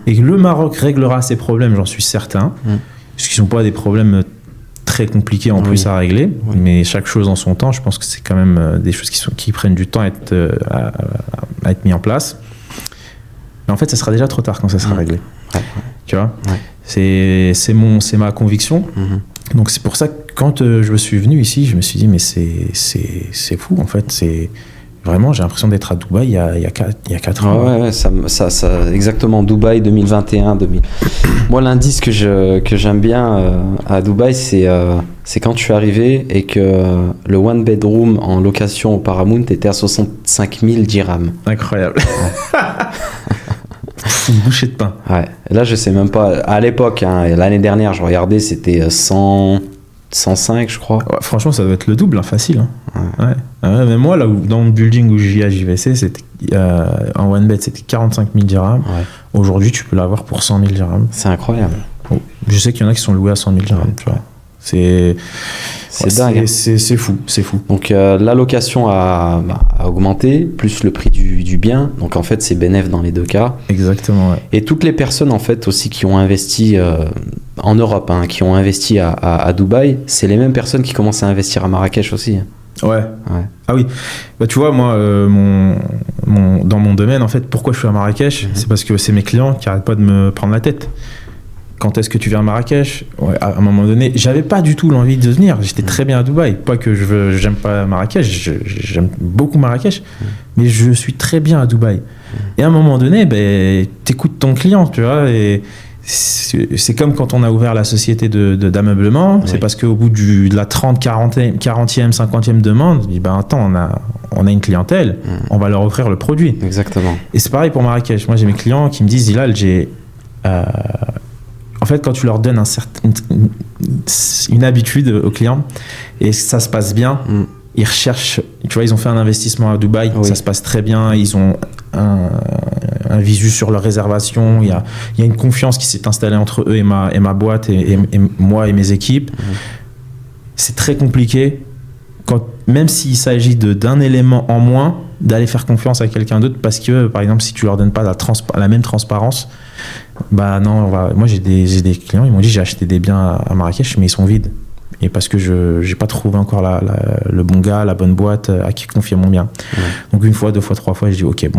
et que le Maroc réglera ces problèmes, j'en suis certain, parce qu'ils ne sont pas des problèmes très compliqués en plus à régler, mais chaque chose en son temps, je pense que c'est quand même des choses qui prennent du temps à être mis en place. Mais en fait, ça sera déjà trop tard quand ça sera réglé. Tu vois, c'est ma conviction. Donc c'est pour ça que quand je me suis venu ici, je me suis dit, mais c'est fou en fait, vraiment, j'ai l'impression d'être à Dubaï il y a 4 ans. Ouais, ça, exactement, Dubaï 2021. Moi, l'indice que j'aime bien à Dubaï, c'est quand je suis arrivé et que le one bedroom en location au Paramount était à 65 000 dirhams. Incroyable. Une bouchée de pain. Ouais. Et là, je sais même pas. À l'époque, l'année dernière, je regardais, c'était 105, je crois. Ouais, franchement, ça doit être le double, facile. Mais moi, là, dans le building où j'y ai à JVC, c'était, en one bed, c'était 45 000 dirhams. Aujourd'hui, tu peux l'avoir pour 100 000 dirhams. C'est incroyable. Je sais qu'il y en a qui sont loués à 100 000 dirhams. Tu vois. C'est dingue. C'est fou. Donc la location a augmenté, plus le prix du bien. Donc en fait, c'est bénéf dans les deux cas. Exactement. Ouais. Et toutes les personnes en fait aussi qui ont investi en Europe, qui ont investi à Dubaï, c'est les mêmes personnes qui commencent à investir à Marrakech aussi. Ouais. Ah oui. Bah, tu vois, moi, dans mon domaine, en fait, pourquoi je suis à Marrakech, c'est parce que c'est mes clients qui n'arrêtent pas de me prendre la tête. Quand est-ce que tu viens à Marrakech? À un moment donné, j'avais pas du tout l'envie de venir. J'étais très bien à Dubaï. Pas que j'aime pas Marrakech, j'aime beaucoup Marrakech, mais je suis très bien à Dubaï. Et à un moment donné, t'écoutes ton client, tu vois. Et c'est comme quand on a ouvert la société d'ameublement. C'est parce qu'au bout de la 40e, 50e demande, on dit, attends, on a une clientèle, on va leur offrir le produit. Exactement. Et c'est pareil pour Marrakech. Moi, j'ai mes clients qui me disent, Hilal, en fait, quand tu leur donnes une habitude aux clients et ça se passe bien, ils recherchent. Tu vois, ils ont fait un investissement à Dubaï, ça se passe très bien. Ils ont un visu sur leur réservation. Il y a une confiance qui s'est installée entre eux et ma boîte et moi et mes équipes. C'est très compliqué, même s'il s'agit d'un élément en moins, d'aller faire confiance à quelqu'un d'autre parce que, par exemple, si tu leur donnes pas la même transparence, non, moi j'ai des clients, ils m'ont dit j'ai acheté des biens à Marrakech mais ils sont vides. Et parce que je n'ai pas trouvé encore le bon gars, la bonne boîte à qui confier mon bien. Donc une fois, 2 fois, 3 fois, je dis ok,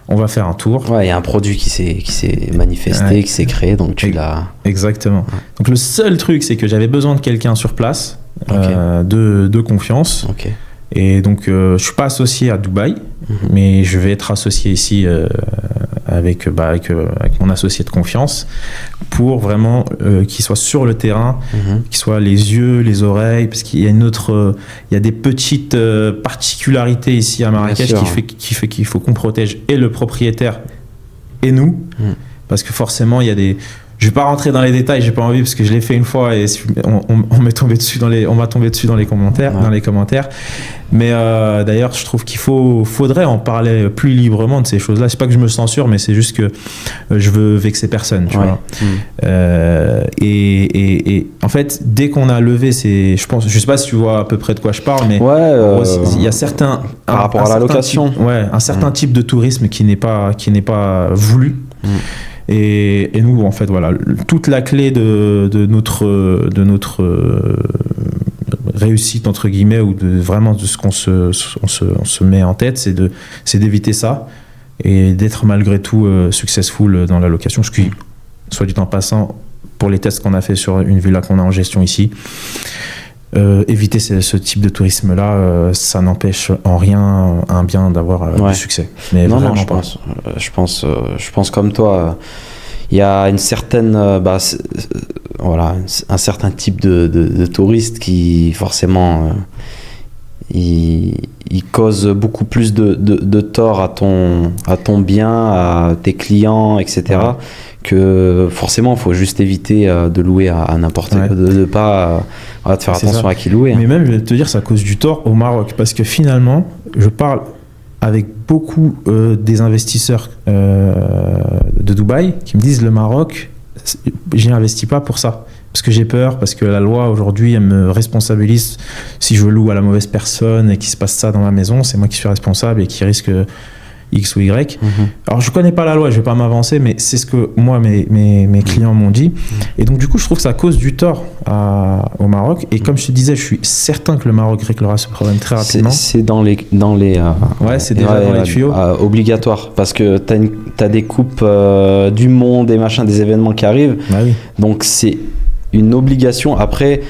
on va faire un tour. Il y a un produit qui s'est manifesté, qui s'est créé, donc tu l'as... Exactement. Donc le seul truc, c'est que j'avais besoin de quelqu'un sur place. de confiance. Ok. Et donc, je suis pas associé à Dubaï, mais je vais être associé ici avec mon associé de confiance pour vraiment qu'il soit sur le terrain, qu'il soit les yeux, les oreilles, parce qu'il y a il y a des petites particularités ici à Marrakech qui fait qu'il faut qu'on protège et le propriétaire et nous, parce que forcément il y a des... Je vais pas rentrer dans les détails, j'ai pas envie parce que je l'ai fait une fois et on m'a tombé dessus dans les commentaires. Mais d'ailleurs, je trouve qu'il faudrait en parler plus librement de ces choses-là. C'est pas que je me censure, mais c'est juste que je veux vexer personne, tu vois. Et en fait, dès qu'on a levé je sais pas si tu vois à peu près de quoi je parle, mais il y a certains par rapport à la location, un certain type de tourisme qui n'est pas voulu. Et nous, en fait, voilà, toute la clé de notre réussite, entre guillemets, ou vraiment de ce qu'on se met en tête, c'est d'éviter ça et d'être malgré tout successful dans la location. Ce qui, soit dit en passant, pour les tests qu'on a fait sur une villa qu'on a en gestion ici, éviter ce type de tourisme-là, ça n'empêche en rien un bien d'avoir du succès. Mais non, je pense comme toi. Il y a une certaine, un certain type de touristes qui forcément, il cause beaucoup plus de tort à ton bien, à tes clients, etc. Que forcément, il faut juste éviter de louer à n'importe quoi, de pas de faire attention à qui louer. Mais même, je vais te dire, ça cause du tort au Maroc, parce que finalement, je parle avec beaucoup des investisseurs de Dubaï qui me disent le Maroc, j'y investis pas pour ça. Parce que j'ai peur, parce que la loi aujourd'hui, elle me responsabilise. Si je loue à la mauvaise personne et qu'il se passe ça dans ma maison, c'est moi qui suis responsable et qui risque X ou Y. Alors je connais pas la loi, je vais pas m'avancer, mais c'est ce que moi mes clients m'ont dit. Et donc du coup je trouve que ça cause du tort au Maroc. Et comme je te disais, je suis certain que le Maroc réglera ce problème très rapidement. C'est dans les c'est déjà dans les tuyaux. Obligatoire, parce que t'as des coupes du monde et machin, des événements qui arrivent. Donc c'est une obligation. Après,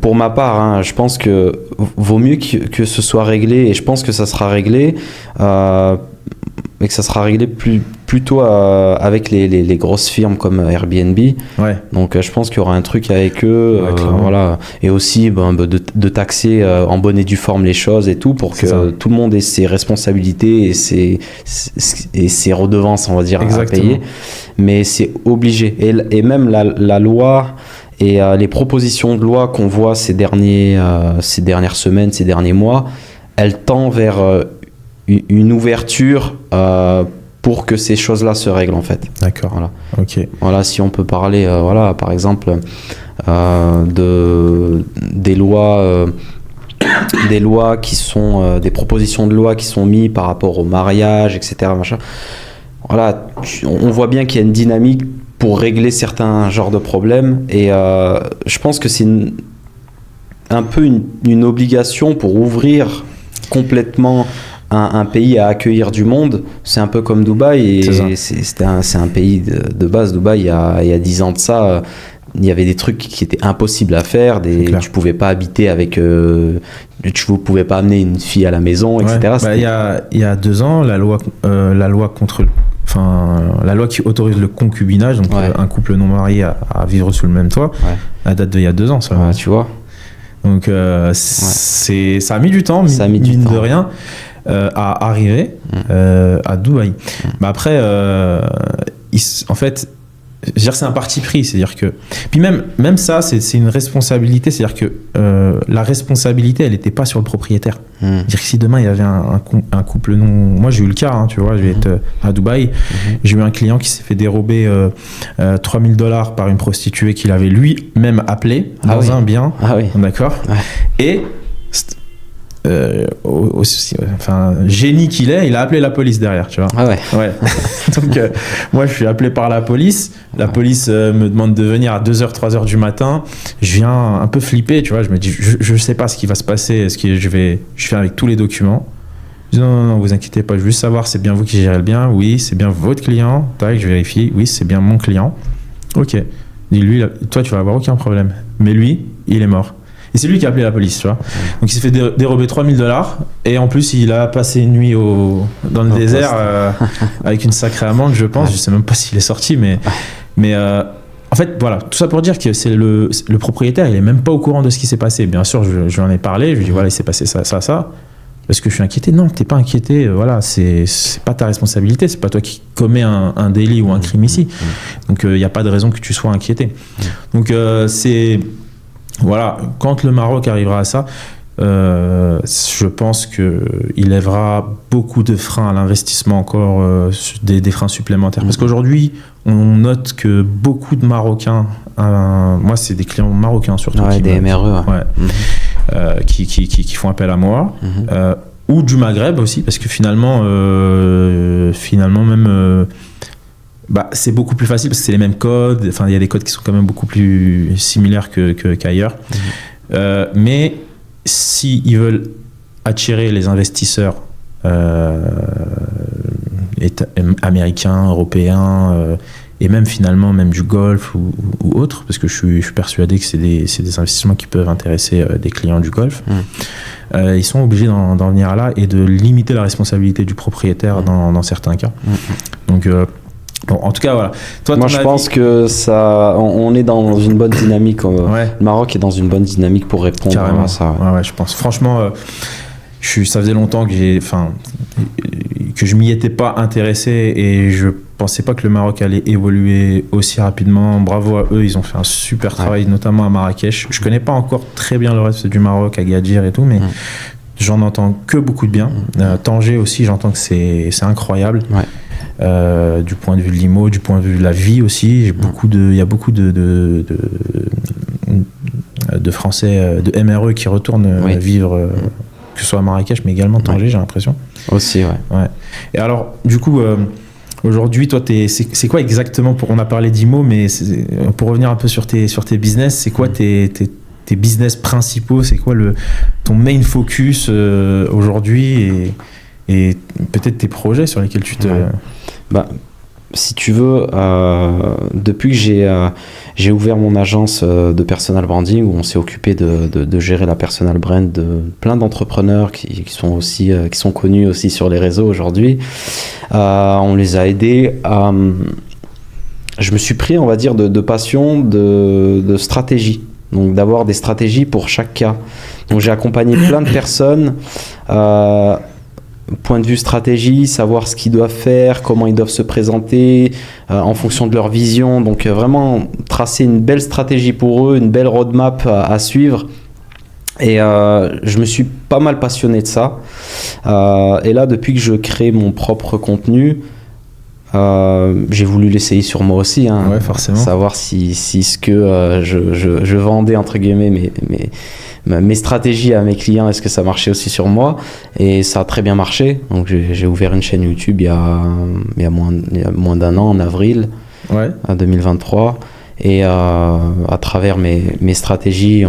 pour ma part, je pense que vaut mieux que ce soit réglé, et je pense que ça sera réglé, et que ça sera réglé plutôt avec les grosses firmes comme Airbnb. Donc je pense qu'il y aura un truc avec eux, voilà. Et aussi de taxer en bonne et due forme les choses et tout, pour que tout le monde ait ses responsabilités et ses redevances, on va dire, à payer. Mais c'est obligé. Et même la loi et les propositions de loi qu'on voit ces dernières semaines, ces derniers mois, elles tendent vers une ouverture pour que ces choses-là se règlent, en fait. D'accord. Voilà. Ok. Voilà, si on peut parler, par exemple, des lois qui sont des propositions de loi qui sont mises par rapport au mariage, etc. Machin. Voilà, on voit bien qu'il y a une dynamique pour régler certains genres de problèmes, et je pense que c'est un peu une obligation pour ouvrir complètement un pays à accueillir du monde. C'est un peu comme Dubaï, et c'est un pays de base. Dubaï, il y a 10 ans de ça, il y avait des trucs qui étaient impossibles à faire, tu pouvais pas habiter avec tu pouvais pas amener une fille à la maison, etc. Il y a 2 ans, la loi qui autorise le concubinage, donc un couple non marié à vivre sous le même toit, elle date d'il y a 2 ans, ça. Tu vois. Donc ça a mis du temps, mine de rien, à arriver à Dubaï. Mais après, en fait, je veux dire, c'est un parti pris, c'est-à-dire que... Puis même ça, c'est une responsabilité, c'est-à-dire que la responsabilité, elle n'était pas sur le propriétaire. C'est-à-dire que si demain, il y avait un couple non... Moi, j'ai eu le cas, tu vois, je vais être à Dubaï, j'ai eu un client qui s'est fait dérober $3,000 par une prostituée qu'il avait lui-même appelée dans un bien, d'accord. Et... génie qu'il est, il a appelé la police derrière, tu vois. Donc moi je suis appelé par la police me demande de venir à 2h 3h du matin, je viens un peu flippé, tu vois, je me dis je sais pas ce qui va se passer, est-ce que je viens avec tous les documents, je dis non, vous inquiétez pas, je veux juste savoir, c'est bien vous qui gérez le bien, oui c'est bien votre client, tac, je vérifie, oui c'est bien mon client, ok. Et lui, toi, tu vas avoir aucun problème. Mais lui, il est mort. Et c'est lui qui a appelé la police, tu vois. Donc il s'est fait dérober $3,000 et en plus il a passé une nuit dans le désert avec une sacrée amende, je pense. Je sais même pas s'il est sorti, mais en fait, voilà, tout ça pour dire que c'est le propriétaire, il est même pas au courant de ce qui s'est passé. Bien sûr, je lui en ai parlé, je lui ai dit voilà, il s'est passé ça. Est-ce que je suis inquiété? Non, t'es pas inquiété. Voilà, c'est pas ta responsabilité. C'est pas toi qui commets un délit ou un crime ici. Donc il n'y a pas de raison que tu sois inquiété. Donc c'est voilà, quand le Maroc arrivera à ça, je pense qu'il lèvera beaucoup de freins à l'investissement encore, des freins supplémentaires. Parce qu'aujourd'hui, on note que beaucoup de Marocains, moi c'est des clients marocains surtout, des MRE, qui font appel à moi, ou du Maghreb aussi, parce que finalement même... c'est beaucoup plus facile parce que c'est les mêmes codes. Enfin, il y a des codes qui sont quand même beaucoup plus similaires qu'ailleurs. Mais s'ils veulent attirer les investisseurs américains, européens, et même finalement même du Golfe ou autres, parce que je suis persuadé que c'est des investissements qui peuvent intéresser des clients du Golfe, ils sont obligés d'en venir là et de limiter la responsabilité du propriétaire dans certains cas. Donc bon, en tout cas, voilà. Toi, moi, je pense que ça, on est dans une bonne dynamique. Le Maroc est dans une bonne dynamique pour répondre à ça. Ouais, je pense. Franchement, ça faisait longtemps que je m'y étais pas intéressé et je pensais pas que le Maroc allait évoluer aussi rapidement. Bravo à eux, ils ont fait un super travail, notamment à Marrakech. Je connais pas encore très bien le reste du Maroc, Agadir et tout, mais j'en entends que beaucoup de bien. Tanger aussi, j'entends que c'est incroyable. Du point de vue de l'IMO, du point de vue de la vie aussi, il y a beaucoup de Français, de MRE qui retournent vivre, que ce soit à Marrakech, mais également Tanger, j'ai l'impression. Aussi, ouais. Et alors, du coup, aujourd'hui, toi, c'est quoi exactement, on a parlé d'IMO, mais pour revenir un peu sur tes business, c'est quoi tes business principaux, c'est quoi ton main focus aujourd'hui et peut-être tes projets sur lesquels tu te... Si tu veux, depuis que j'ai ouvert mon agence de personal branding, où on s'est occupé de gérer la personal brand de plein d'entrepreneurs qui sont connus aussi sur les réseaux aujourd'hui, on les a aidés à... Je me suis pris, on va dire, de passion, de stratégie. Donc d'avoir des stratégies pour chaque cas. Donc j'ai accompagné plein de personnes... point de vue stratégie, savoir ce qu'ils doivent faire, comment ils doivent se présenter en fonction de leur vision. Donc vraiment tracer une belle stratégie pour eux, une belle roadmap à suivre. Et je me suis pas mal passionné de ça. Et là, depuis que je crée mon propre contenu, j'ai voulu l'essayer sur moi aussi. Ouais, forcément. Savoir si ce que je vendais, entre guillemets, mes stratégies à mes clients, est-ce que ça marchait aussi sur moi? Et ça a très bien marché. Donc j'ai ouvert une chaîne YouTube il y a moins d'un an, en avril 2023. Et à travers mes stratégies,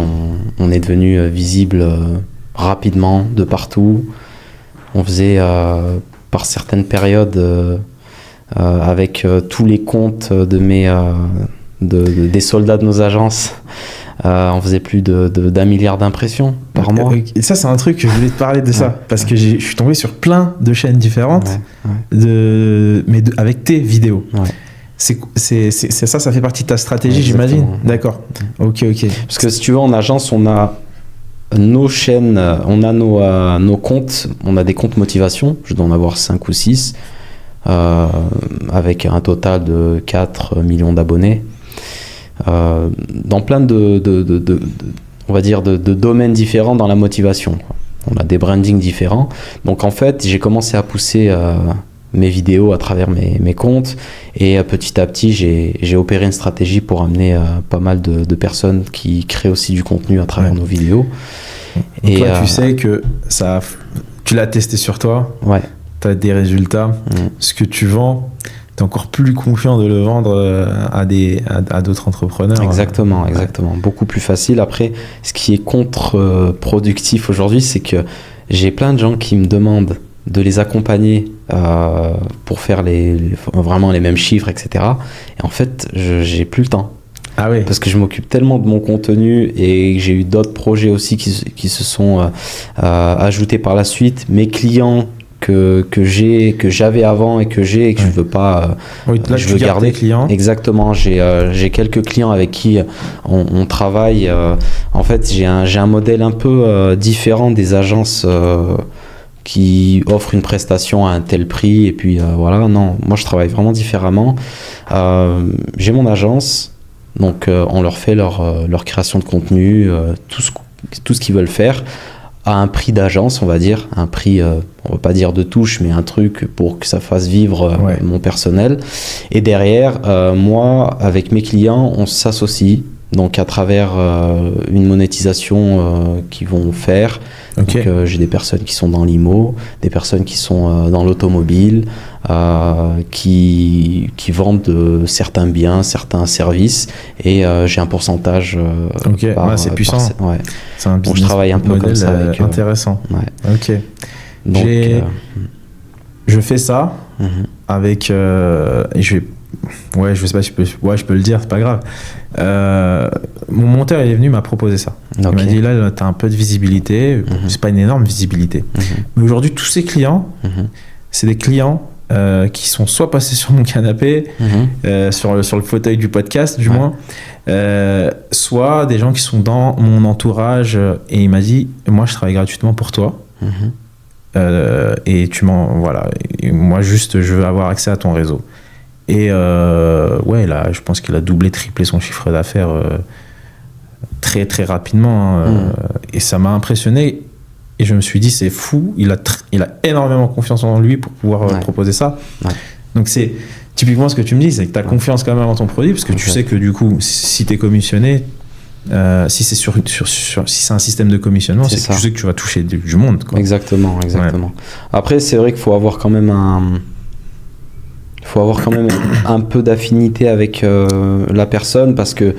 on est devenu visible rapidement de partout. On faisait par certaines périodes avec tous les comptes des soldats de nos agences. On faisait plus d'1 milliard d'impressions par mois. Et ça, c'est un truc que je voulais te parler de ça, parce que je suis tombé sur plein de chaînes différentes, avec tes vidéos. C'est ça fait partie de ta stratégie, j'imagine. D'accord. Ok. Parce que si tu veux, en agence, on a nos chaînes, on a nos comptes, on a des comptes motivation, je dois en avoir 5 ou 6, avec un total de 4 millions d'abonnés. Dans plein on va dire de domaines différents dans la motivation. On a des brandings différents. Donc en fait, j'ai commencé à pousser mes vidéos à travers mes comptes et petit à petit, j'ai opéré une stratégie pour amener pas mal de personnes qui créent aussi du contenu à travers nos vidéos. Donc et toi, tu sais que tu l'as testé sur toi. Tu as des résultats. Ce que tu vends, tu es encore plus confiant de le vendre à d'autres entrepreneurs. Exactement. Beaucoup plus facile. Après, ce qui est contre-productif aujourd'hui, c'est que j'ai plein de gens qui me demandent de les accompagner pour faire vraiment les mêmes chiffres, etc. Et en fait, j'ai plus le temps. Ah oui. Parce que je m'occupe tellement de mon contenu et j'ai eu d'autres projets aussi qui se sont ajoutés par la suite. Mes clients que j'avais avant et que j'ai et que je veux pas là, je veux garder. Clients. Exactement, j'ai quelques clients avec qui on travaille. En fait, j'ai un modèle un peu différent des agences qui offrent une prestation à un tel prix et puis voilà. Non, moi je travaille vraiment différemment. J'ai mon agence, donc on leur fait leur création de contenu, tout ce qu'ils veulent faire à un prix d'agence, on va dire, un prix, on va pas dire de touche, mais un truc pour que ça fasse vivre mon personnel. Et derrière, moi, avec mes clients, on s'associe, donc à travers une monétisation qu'ils vont faire. Okay. Donc j'ai des personnes qui sont dans l'IMO, des personnes qui sont dans l'automobile, qui vendent certains biens, certains services, et j'ai un pourcentage c'est puissant. C'est un business donc je travaille un peu comme ça avec intéressant. Ok. Donc je fais ça avec et je sais pas si je peux le dire, c'est pas grave. Mon monteur il est venu, m'a proposé ça. Il m'a dit là t'as un peu de visibilité, c'est pas une énorme visibilité, mais aujourd'hui tous ces clients c'est des clients qui sont soit passés sur mon canapé, sur le fauteuil du podcast du moins, soit des gens qui sont dans mon entourage, et il m'a dit moi je travaille gratuitement pour toi, et et moi juste je veux avoir accès à ton réseau. Et là je pense qu'il a doublé, triplé son chiffre d'affaires très très rapidement, et ça m'a impressionné. Et je me suis dit, c'est fou, il a énormément confiance en lui pour pouvoir proposer ça. Donc c'est typiquement ce que tu me dis, c'est que tu as confiance quand même en ton produit, parce que tu sais que du coup, si tu es commissionné, si c'est si c'est un système de commissionnement, c'est que tu sais que tu vas toucher du monde, quoi. Exactement. Après, c'est vrai qu'il faut avoir quand même un peu d'affinité avec la personne, parce que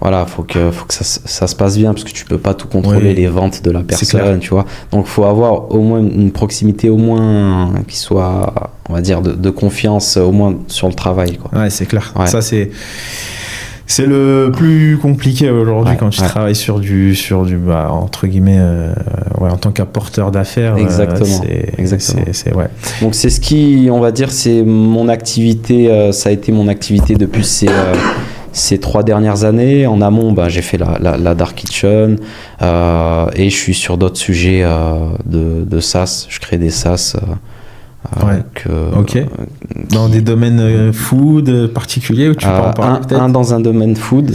voilà, faut que ça se passe bien, parce que tu peux pas tout contrôler, les ventes de la personne, tu vois. Donc faut avoir au moins une proximité, au moins qui soit, on va dire, de confiance, au moins sur le travail, quoi. Ouais, c'est clair. Ça c'est le plus compliqué aujourd'hui quand tu travailles sur du entre guillemets en tant qu'apporteur d'affaires. Exactement. Donc c'est ce qui, on va dire, c'est mon activité, ça a été mon activité depuis ces 3 dernières années. En amont, j'ai fait la Dark Kitchen, et je suis sur d'autres sujets de SaaS. Je crée des SaaS. Dans des domaines food particuliers, où tu peux en parler peut-être ? Un dans un domaine food,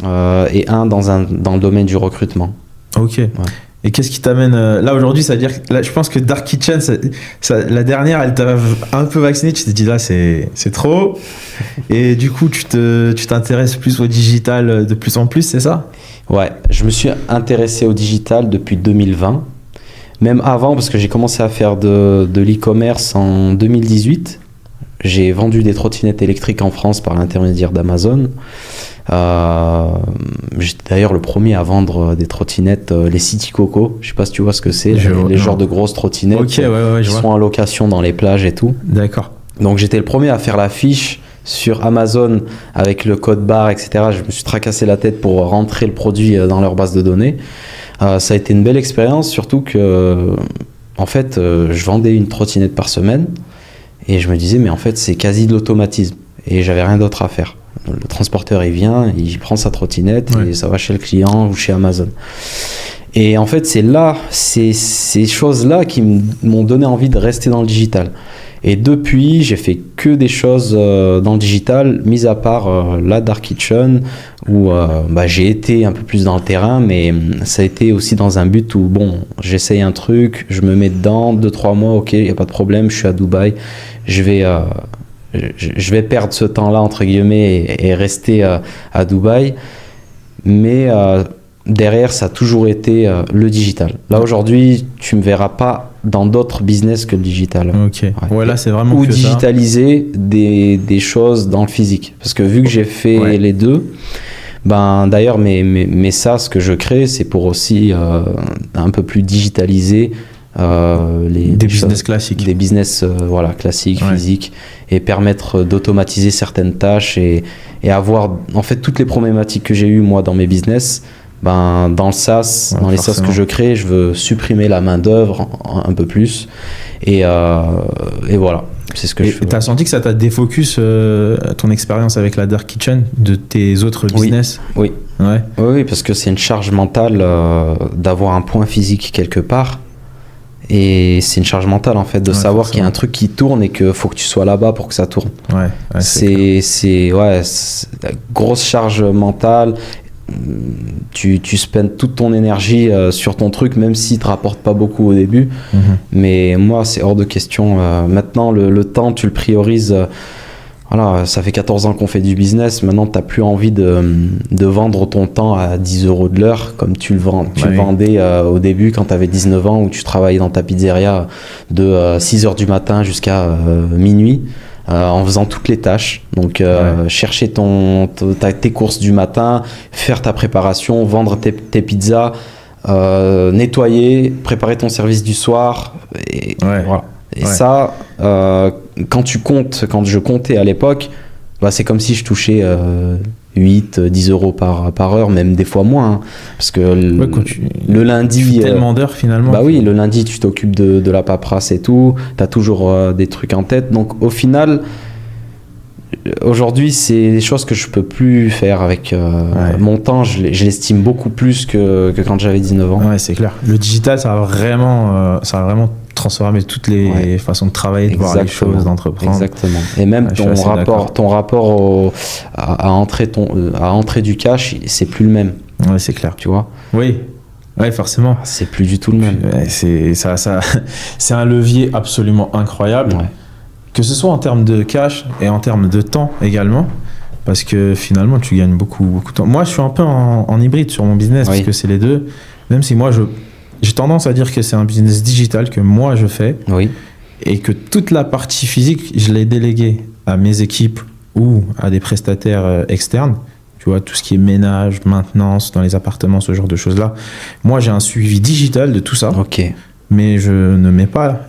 et un dans le domaine du recrutement. Ok. Ouais. Et qu'est-ce qui t'amène là aujourd'hui? C'est-à-dire, là, je pense que Dark Kitchen, la dernière, elle t'a un peu vacciné. Tu t'es dit là, c'est trop. Et du coup, tu t'intéresses plus au digital de plus en plus, c'est ça? Ouais, je me suis intéressé au digital depuis 2020. Même avant, parce que j'ai commencé à faire de l'e-commerce en 2018. J'ai vendu des trottinettes électriques en France par l'intermédiaire d'Amazon. J'étais d'ailleurs le premier à vendre des trottinettes, les City Coco. Je sais pas si tu vois ce que c'est, les genres de grosses trottinettes qui sont en location dans les plages et tout. D'accord. Donc j'étais le premier à faire l'affiche sur Amazon avec le code barre, etc. Je me suis tracassé la tête pour rentrer le produit dans leur base de données. Ça a été une belle expérience, surtout que en fait, je vendais une trottinette par semaine et je me disais, mais en fait, c'est quasi de l'automatisme et j'avais rien d'autre à faire. Le transporteur, il vient, il prend sa trottinette et ça va chez le client ou chez Amazon. Et en fait, c'est là, ces choses-là qui m'ont donné envie de rester dans le digital. Et depuis, j'ai fait que des choses dans le digital, mis à part la Dark Kitchen, où j'ai été un peu plus dans le terrain, mais ça a été aussi dans un but où, j'essaye un truc, je me mets dedans, 2-3 mois, ok, il n'y a pas de problème, je suis à Dubaï, je vais perdre ce temps-là, entre guillemets, et rester à Dubaï. Mais derrière, ça a toujours été le digital. Là, aujourd'hui, tu ne me verras pas dans d'autres business que le digital. Ok. Ouais, là, c'est vraiment ou que digitaliser des choses dans le physique. Parce que vu que j'ai fait les deux, d'ailleurs, mes SaaS que je crée, c'est pour aussi un peu plus digitaliser des business classiques. Des business classiques, Ouais. physiques, et permettre d'automatiser certaines tâches et avoir en fait toutes les problématiques que j'ai eues moi dans mes business. Ben, dans le SaaS, Ouais, dans les SaaS forcément. que je crée, je veux supprimer la main-d'œuvre un peu plus. Et voilà, c'est ce que je Et fais. t'as senti que ça t'a défocus ton expérience avec la Dark Kitchen de tes autres Oui. business? Oui. Ouais. Oui, parce que c'est une charge mentale d'avoir un point physique quelque part. Et c'est une charge mentale en fait de Ouais, savoir qu'il y a forcément. un truc qui tourne et qu'il faut que tu sois là-bas pour que ça tourne. Ouais. C'est la grosse charge mentale. Tu spends toute ton énergie sur ton truc, même s'il te rapporte pas beaucoup au début. Mhm. Mais moi, c'est hors de question. Maintenant, le temps, tu le priorises. Voilà, ça fait 14 ans qu'on fait du business. Maintenant, tu n'as plus envie de vendre ton temps à 10 € de l'heure comme tu le Oui. vendais au début quand tu avais 19 ans, où tu travaillais dans ta pizzeria de 6 h du matin jusqu'à minuit. En faisant toutes les tâches. Donc, Ouais. chercher tes courses du matin, faire ta préparation, vendre tes pizzas, nettoyer, préparer ton service du soir. Et, Ouais. voilà. Et Ouais. ça, quand je comptais à l'époque, bah, c'est comme si je touchais 8-10 € par heure, même des fois moins. Hein. Parce que Ouais, quand le lundi... tu fais tellement d'heures finalement. Bah oui, le lundi, tu t'occupes de la paperasse et tout. Tu as toujours des trucs en tête. Donc, au final, aujourd'hui, c'est des choses que je peux plus faire avec mon temps. Je l'estime beaucoup plus que quand j'avais 19 ans. Ouais, c'est clair. Le digital, ça a vraiment transformé toutes les façons de travailler, de voir les choses, d'entreprendre. Exactement. Et même Ouais, je suis assez d'accord. ton rapport à entrer du cash, c'est plus le même. Ouais, c'est clair. Tu vois ? Oui. Ouais, forcément. C'est plus du tout le même. Ouais, c'est un levier absolument incroyable. Ouais. Que ce soit en termes de cash et en termes de temps également, parce que finalement tu gagnes beaucoup de temps. Moi je suis un peu en hybride sur mon business, Oui. parce que c'est les deux, même si moi j'ai tendance à dire que c'est un business digital que moi je fais, Oui. et que toute la partie physique je l'ai déléguée à mes équipes ou à des prestataires externes. Tu vois, tout ce qui est ménage, maintenance dans les appartements, ce genre de choses là. Moi j'ai un suivi digital de tout ça. Ok. Mais je ne mets pas,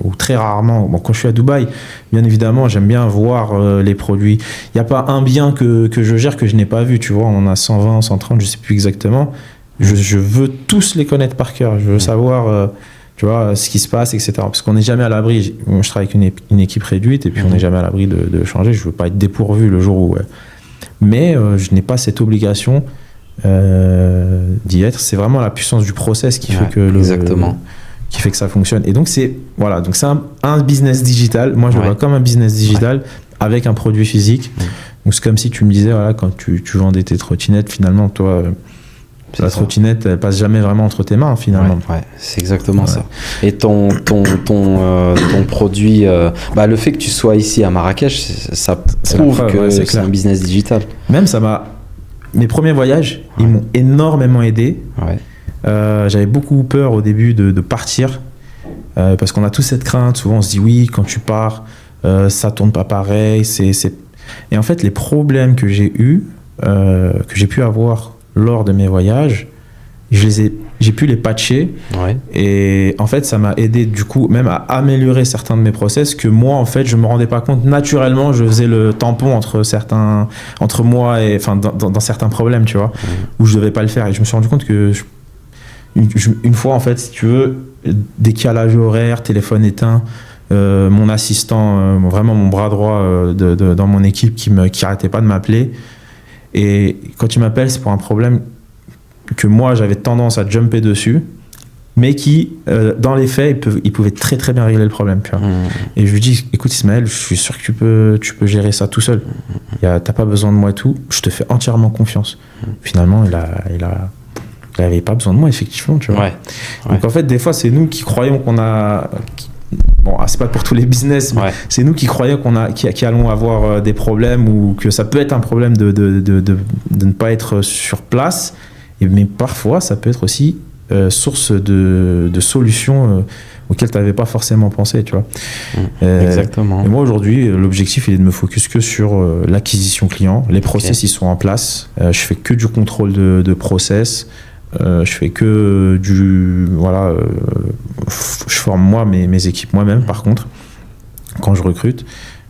ou très rarement, bon, quand je suis à Dubaï, bien évidemment, j'aime bien voir les produits. Il n'y a pas un bien que je gère que je n'ai pas vu, tu vois, on en a 120, 130, je ne sais plus exactement. Je veux tous les connaître par cœur, je veux savoir, tu vois, ce qui se passe, etc. Parce qu'on n'est jamais à l'abri. Je travaille avec une équipe réduite, et puis on n'est jamais à l'abri de changer. Je ne veux pas être dépourvu le jour où... Mais je n'ai pas cette obligation d'y être. C'est vraiment la puissance du process qui fait que qui fait que ça fonctionne. Et donc c'est un business digital. Moi je le vois comme un business digital avec un produit physique. Donc c'est comme si tu me disais, voilà, quand tu vendais tes trottinettes, finalement toi la trottinette elle passe jamais vraiment entre tes mains finalement. Ouais, c'est exactement ça. Et ton produit, le fait que tu sois ici à Marrakech, ça prouve que c'est un business digital. Même mes premiers voyages, ils m'ont énormément aidé. Ouais. J'avais beaucoup peur au début de partir, parce qu'on a tous cette crainte. Souvent on se dit oui, quand tu pars, ça tourne pas pareil. Et en fait les problèmes que j'ai pu avoir lors de mes voyages, j'ai pu les patcher. Ouais. Et en fait ça m'a aidé du coup même à améliorer certains de mes process que moi en fait je me rendais pas compte. Naturellement je faisais le tampon entre moi et dans certains problèmes, tu vois, où je devais pas le faire. Et je me suis rendu compte que une fois en fait, si tu veux, décalage horaire, téléphone éteint, mon assistant, vraiment mon bras droit dans mon équipe qui arrêtait pas de m'appeler, et quand il m'appelle c'est pour un problème que moi j'avais tendance à jumper dessus, mais qui dans les faits il pouvait très très bien régler le problème, tu vois. Et je lui dis, écoute Ismaël, je suis sûr que tu peux gérer ça tout seul, t'as pas besoin de moi et tout, je te fais entièrement confiance. Finalement il avait pas besoin de moi, effectivement, tu vois. Donc en fait des fois c'est nous qui croyons qu'on a bon, c'est pas pour tous les business, mais c'est nous qui croyons qui allons avoir des problèmes, ou que ça peut être un problème de ne pas être sur place, mais parfois ça peut être aussi source de solutions auxquelles tu n'avais pas forcément pensé, tu vois. Exactement. Et moi aujourd'hui l'objectif il est de me focus que sur l'acquisition client. Les process ils sont en place, je fais que du contrôle de process. Je fais que je forme moi mes équipes moi-même par contre quand je recrute.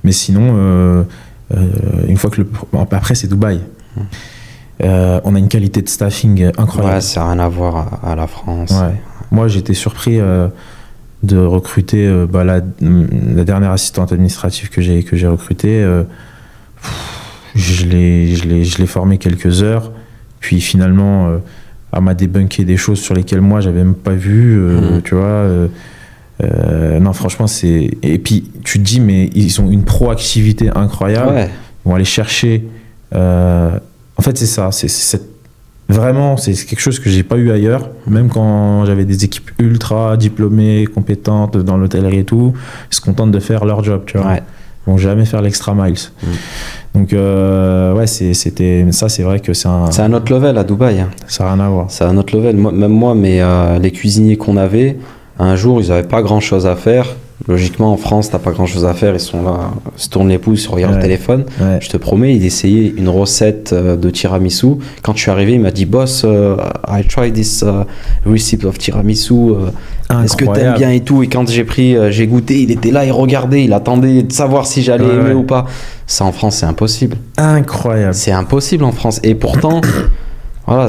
Mais sinon, une fois que après c'est Dubaï. On a une qualité de staffing incroyable. Ouais, ça n'a rien à voir à la France. Ouais. Moi, j'étais surpris de recruter la dernière assistante administrative que j'ai recrutée. Je l'ai formée quelques heures, puis finalement, elle m'a débunké des choses sur lesquelles moi, j'avais même pas vu. Tu vois. Non, franchement, c'est. Et puis, tu te dis, mais ils ont une proactivité incroyable. Ouais. Ils vont aller chercher. En fait, c'est ça. Vraiment, c'est quelque chose que j'ai pas eu ailleurs. Même quand j'avais des équipes ultra diplômées, compétentes dans l'hôtellerie et tout, ils se contentent de faire leur job, tu vois. Ouais. Ils vont jamais faire l'extra miles. Donc, ouais, c'était ça, c'est vrai que c'est un autre level à Dubaï. Hein. Ça n'a rien à voir. C'est un autre level. Même moi, mais les cuisiniers qu'on avait, un jour, ils n'avaient pas grand-chose à faire. Logiquement, en France, t'as pas grand-chose à faire. Ils sont là, se tournent les pouces, ils regardent le téléphone. Ouais. Je te promets, il essayait une recette de tiramisu. Quand je suis arrivé, il m'a dit « Boss, I tried this recipe of tiramisu. Est-ce que t'aimes bien et tout ?» Et quand j'ai goûté, il était là, il regardait, il attendait de savoir si j'allais aimer ou pas. Ça, en France, c'est impossible. Incroyable. C'est impossible en France. Et pourtant... Voilà,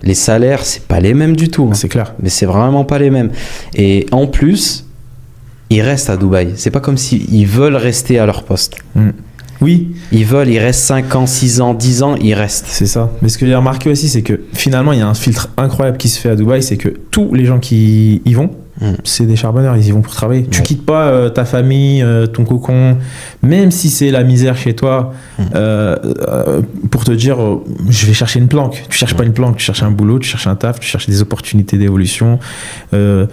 les salaires, c'est pas les mêmes du tout. Hein. C'est clair. Mais c'est vraiment pas les mêmes. Et en plus, ils restent à Dubaï. C'est pas comme s'ils veulent rester à leur poste. Oui. Ils restent 5 ans, 6 ans, 10 ans, ils restent. C'est ça. Mais ce que j'ai remarqué aussi, c'est que finalement, il y a un filtre incroyable qui se fait à Dubaï, c'est que tous les gens qui y vont, c'est des charbonneurs, ils y vont pour travailler. Tu quittes pas ta famille, ton cocon, même si c'est la misère chez toi, pour te dire je vais chercher une planque. Tu cherches pas une planque, tu cherches un boulot, tu cherches un taf, tu cherches des opportunités d'évolution. Même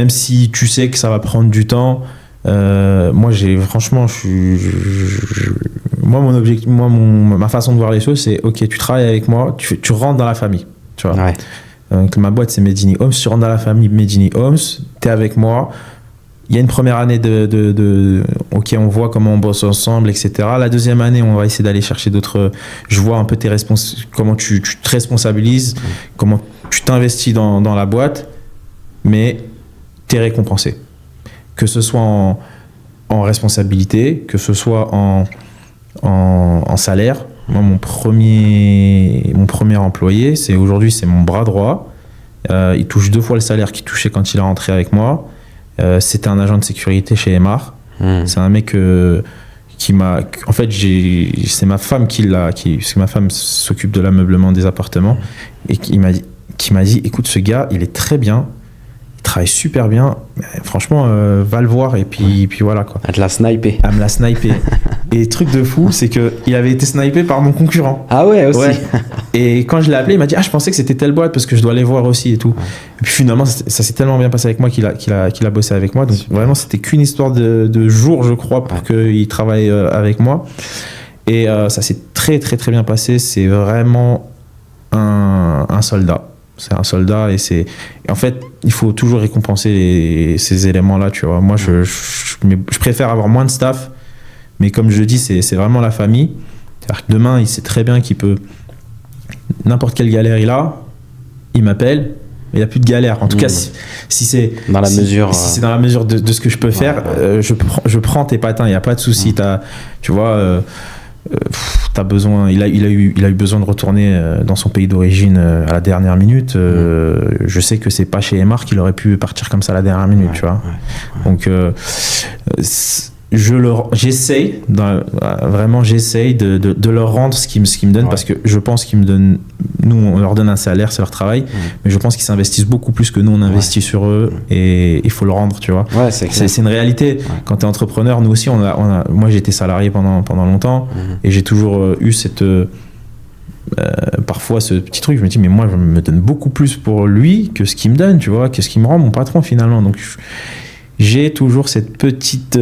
si tu sais que ça va prendre du temps, moi franchement, mon objectif, ma façon de voir les choses, c'est ok, tu travailles avec moi, tu rentres dans la famille, tu vois. Ouais. Donc, ma boîte, c'est Medini Homes. Tu rentres dans la famille Medini Homes, tu es avec moi. Il y a une première année ok, on voit comment on bosse ensemble, etc. La deuxième année, on va essayer d'aller chercher d'autres. Je vois un peu comment tu te responsabilises, comment tu t'investis dans la boîte, mais tu es récompensé. Que ce soit en responsabilité, que ce soit en salaire. Moi, mon premier employé, aujourd'hui, c'est mon bras droit. Il touche 2 fois le salaire qu'il touchait quand il est rentré avec moi. C'était un agent de sécurité chez Emar. C'est un mec qui m'a... En fait, c'est ma femme parce que ma femme s'occupe de l'ameublement des appartements. Et qui m'a dit, écoute, ce gars, il est très bien. Il travaille super bien. Franchement, va le voir et puis voilà quoi. À te la sniper. À me la sniper. Et truc de fou, c'est qu'il avait été snipé par mon concurrent. Ah ouais, aussi. Ouais. Et quand je l'ai appelé, il m'a dit « Ah, je pensais que c'était telle boîte parce que je dois aller voir aussi et tout. » Et puis finalement, ça s'est tellement bien passé avec moi qu'il a bossé avec moi. Donc vraiment, c'était qu'une histoire de jours, je crois, pour qu'il travaille avec moi. Et ça s'est très, très, très bien passé. C'est vraiment un soldat. C'est un soldat et en fait, il faut toujours récompenser ces éléments-là, tu vois. Moi, je préfère avoir moins de staff, mais comme je dis, c'est vraiment la famille. C'est-à-dire que demain, il sait très bien qu'il peut... N'importe quelle galère il a, il m'appelle, mais il n'y a plus de galère. En tout cas, si c'est dans la mesure, si c'est dans la mesure de ce que je peux faire, je prends tes patins, il n'y a pas de souci. Tu vois... t'as besoin, il a eu besoin de retourner dans son pays d'origine à la dernière minute. Je sais que c'est pas chez Emar qu'il aurait pu partir comme ça à la dernière minute, tu vois. Donc j'essaye de leur rendre ce qu'ils me donnent, parce que je pense qu'ils me donnent, nous on leur donne un salaire, c'est leur travail, mais je pense qu'ils s'investissent beaucoup plus que nous on investit sur eux, et il faut le rendre, tu vois. C'est une réalité. Quand tu es entrepreneur, nous aussi moi j'ai été salarié pendant longtemps, et j'ai toujours eu cette parfois ce petit truc, je me dis mais moi je me donne beaucoup plus pour lui que ce qu'il me donne, tu vois, que ce qui me rend mon patron finalement. Donc j'ai toujours cette petite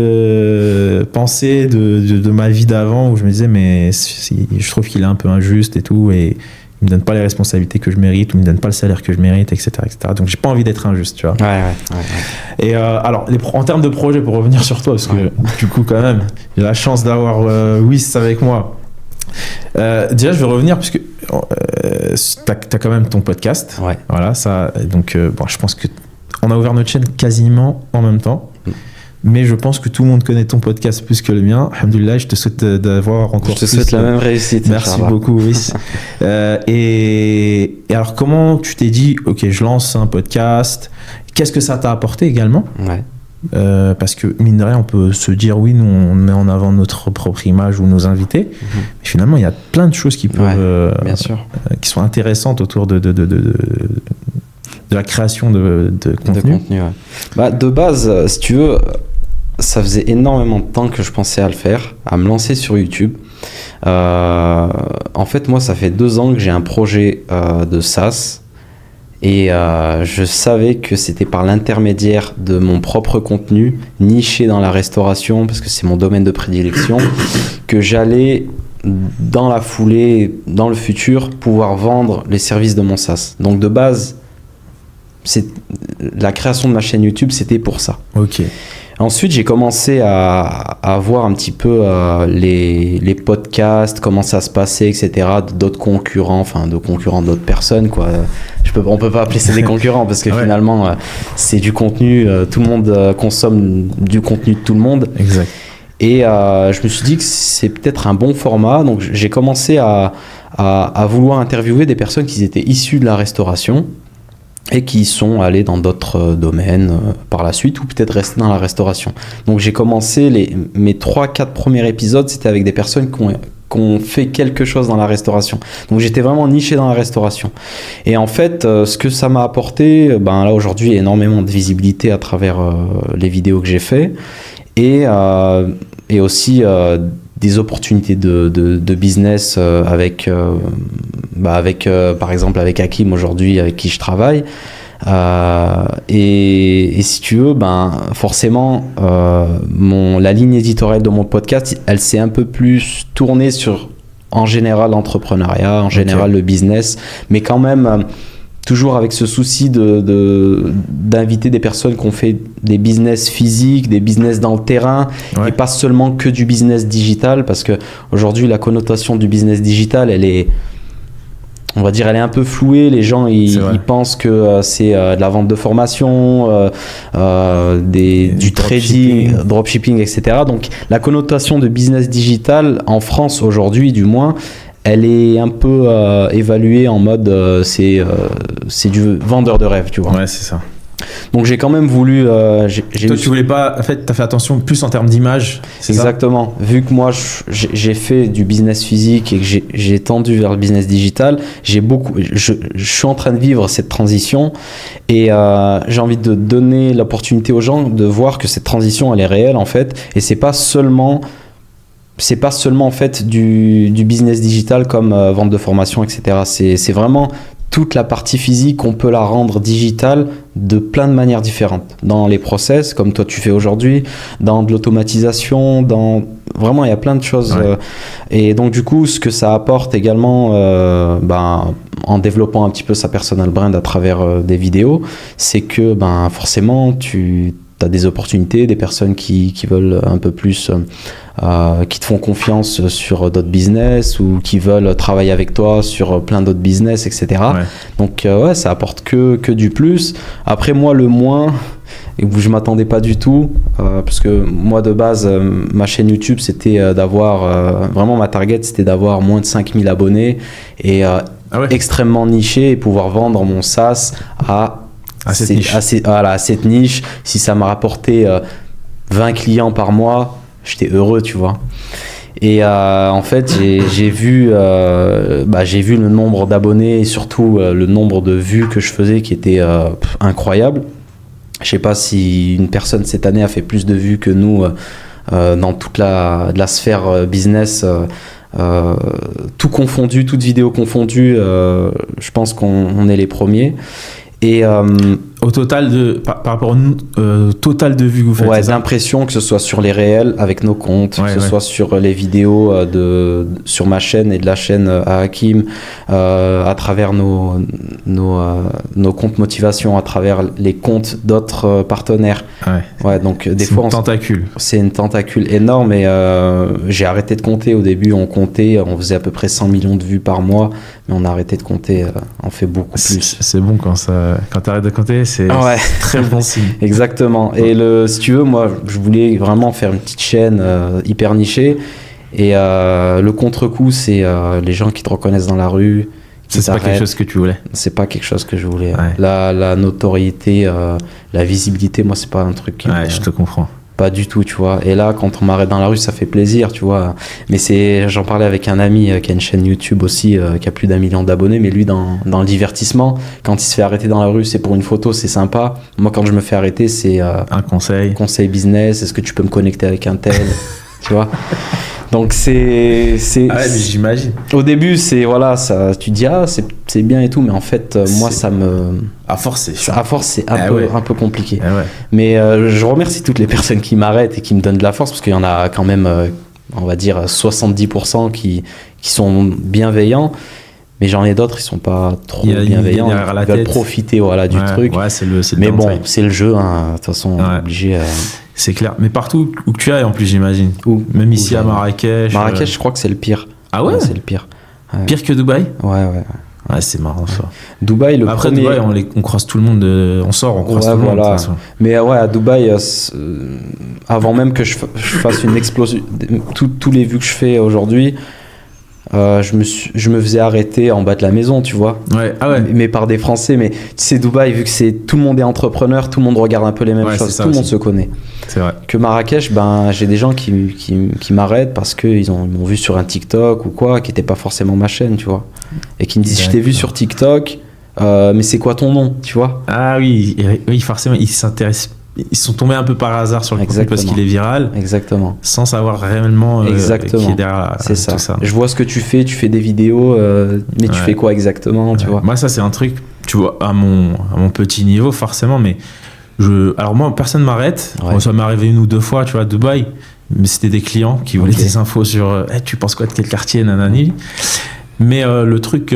pensée de ma vie d'avant où je me disais mais je trouve qu'il est un peu injuste et tout, et il me donne pas les responsabilités que je mérite, ou il me donne pas le salaire que je mérite, etc. Donc j'ai pas envie d'être injuste, tu vois. Et alors en termes de projet, pour revenir sur toi, parce que du coup quand même j'ai la chance d'avoir Wyss avec moi. Déjà, je vais revenir parce que t'as quand même ton podcast. Ouais. Voilà, ça. Donc, je pense que on a ouvert notre chaîne quasiment en même temps. Mais je pense que tout le monde connaît ton podcast plus que le mien. Alhamdoulilah, je te souhaite d'avoir encore plus. Je te souhaite la même réussite. Merci beaucoup, oui. Et alors, comment tu t'es dit, ok, je lance un podcast. Qu'est-ce que ça t'a apporté également? Ouais. Parce que mine de rien, on peut se dire oui, nous on met en avant notre propre image ou nos invités, mais finalement il y a plein de choses qui peuvent, bien sûr, qui sont intéressantes autour de la création de contenu. Ouais. De base, si tu veux, ça faisait énormément de temps que je pensais à le faire, à me lancer sur YouTube. En fait, moi, ça fait 2 ans que j'ai un projet de SaaS. Et je savais que c'était par l'intermédiaire de mon propre contenu, niché dans la restauration, parce que c'est mon domaine de prédilection, que j'allais, dans la foulée, dans le futur, pouvoir vendre les services de mon SaaS. Donc de base, la création de ma chaîne YouTube, c'était pour ça. Ok. Ensuite, j'ai commencé à voir un petit peu les podcasts, comment ça se passait, etc. D'autres concurrents, d'autres personnes, quoi. On peut pas appeler ça des concurrents parce que finalement, c'est du contenu. Tout le monde consomme du contenu de tout le monde. Exact. Et je me suis dit que c'est peut-être un bon format. Donc, j'ai commencé à vouloir interviewer des personnes qui étaient issues de la restauration et qui sont allés dans d'autres domaines par la suite, ou peut-être restés dans la restauration. Donc j'ai commencé, mes 3-4 premiers épisodes, c'était avec des personnes qui ont fait quelque chose dans la restauration. Donc j'étais vraiment niché dans la restauration. Et en fait, ce que ça m'a apporté, là aujourd'hui, énormément de visibilité à travers les vidéos que j'ai fait, et aussi des opportunités de business avec par exemple avec Hakim aujourd'hui, avec qui je travaille. Et si tu veux, forcément, la ligne éditoriale de mon podcast, elle s'est un peu plus tournée sur, en général, l'entrepreneuriat, en général le business, mais quand même toujours avec ce souci d'inviter des personnes qui ont fait des business physiques, des business dans le terrain, et pas seulement que du business digital, parce que aujourd'hui la connotation du business digital, elle est un peu flouée. Les gens ils pensent que c'est de la vente de formation, du trading, dropshipping, etc. Donc la connotation de business digital en France aujourd'hui, du moins, elle est un peu évaluée en mode c'est du vendeur de rêve, tu vois. Ouais, c'est ça. Donc j'ai quand même voulu... Toi, tu voulais pas... En fait, tu as fait attention plus en termes d'image, c'est exactement. Ça. Vu que moi, j'ai fait du business physique et que j'ai tendu vers le business digital, je suis en train de vivre cette transition et j'ai envie de donner l'opportunité aux gens de voir que cette transition, elle est réelle, en fait. Et c'est pas seulement en fait du business digital comme vente de formation, etc. C'est vraiment toute la partie physique, on peut la rendre digitale de plein de manières différentes. Dans les process, comme toi tu fais aujourd'hui, dans de l'automatisation, vraiment il y a plein de choses. Et donc du coup, ce que ça apporte également en développant un petit peu sa personal brand à travers des vidéos, c'est que forcément tu as des opportunités, des personnes qui veulent un peu plus, qui te font confiance sur d'autres business ou qui veulent travailler avec toi sur plein d'autres business, etc. Donc ça apporte que du plus. Après moi, le moins, et où je m'attendais pas du tout, parce que moi de base, ma chaîne YouTube, c'était d'avoir, vraiment ma target, c'était d'avoir moins de 5000 abonnés et extrêmement niché et pouvoir vendre mon SaaS à cette niche. Si ça m'a rapporté 20 clients par mois, j'étais heureux, tu vois. Et en fait, j'ai vu le nombre d'abonnés et surtout le nombre de vues que je faisais qui était incroyable. Je sais pas si une personne cette année a fait plus de vues que nous dans toute la sphère business, tout confondu, toute vidéo confondue. Je pense qu'on est les premiers. Et au total par rapport au total de vues que vous faites. Ouais, d'impression, que ce soit sur les réels avec nos comptes, que ce soit sur les vidéos sur ma chaîne et de la chaîne à Hakim, à travers nos comptes motivation, à travers les comptes d'autres partenaires. Ouais, donc des fois, c'est une tentacule énorme et j'ai arrêté de compter. Au début, on faisait à peu près 100 millions de vues par mois, mais on a arrêté de compter, on fait beaucoup plus. C'est bon quand tu arrêtes de compter, c'est très bon signe. Exactement. Et si tu veux, moi, je voulais vraiment faire une petite chaîne hyper nichée. Et le contre-coup, c'est les gens qui te reconnaissent dans la rue. C'est pas quelque chose que tu voulais. C'est pas quelque chose que je voulais. La notoriété, la visibilité, moi, c'est pas un truc qui je te comprends. Pas du tout, tu vois. Et là, quand on m'arrête dans la rue, ça fait plaisir, tu vois. Mais j'en parlais avec un ami qui a une chaîne YouTube aussi, qui a plus d'1 million d'abonnés, mais lui, dans le divertissement, quand il se fait arrêter dans la rue, c'est pour une photo, c'est sympa. Moi, quand je me fais arrêter, c'est un conseil business. Est-ce que tu peux me connecter avec un tel, tu vois. Donc c'est mais j'imagine. Au début, ça, tu dis c'est bien et tout, mais en fait moi ça me à force c'est un peu compliqué. Ouais. Mais je remercie toutes les personnes qui m'arrêtent et qui me donnent de la force, parce qu'il y en a quand même on va dire 70% qui sont bienveillants. Mais j'en ai d'autres, ils sont pas trop bienveillants, ils veulent profiter du truc. Ouais, c'est le mais bon, c'est le jeu, de toute façon, on est obligé. C'est clair. Mais partout où tu ailles, en plus, j'imagine. Même ici à Marrakech. Marrakech, je crois que c'est le pire. Ah ouais, c'est le pire. Ouais. Pire que Dubaï ? Ouais, c'est marrant ça. Dubaï, Après, Dubaï, on croise tout le monde. On sort, on croise tout le monde. De toute façon. Mais à Dubaï, avant même que je fasse une explosion, tous les vues que je fais aujourd'hui, je me faisais arrêter en bas de la maison, tu vois. Mais par des Français. Mais tu sais, Dubaï, vu que tout le monde est entrepreneur, tout le monde regarde un peu les mêmes choses, tout le monde se connaît. C'est vrai. Que Marrakech, j'ai des gens qui m'arrêtent parce qu'ils m'ont vu sur un TikTok ou quoi, qui n'était pas forcément ma chaîne, tu vois. Et qui me disent, je t'ai vu sur TikTok, mais c'est quoi ton nom, tu vois. Ah oui, forcément, ils s'intéressent. Ils sont tombés un peu par hasard sur le contenu parce qu'il est viral. Exactement. Sans savoir réellement qui est derrière c'est ça. Tout ça. Je vois ce que tu fais des vidéos, mais tu fais quoi exactement, tu vois. Moi, ça, c'est un truc, tu vois, à mon petit niveau, forcément, mais alors moi, personne m'arrête. Bon, ça m'est arrivé 1 ou 2 fois, tu vois, à Dubaï, mais c'était des clients qui voulaient des infos sur tu penses quoi de quel quartier, nanani. Mais le truc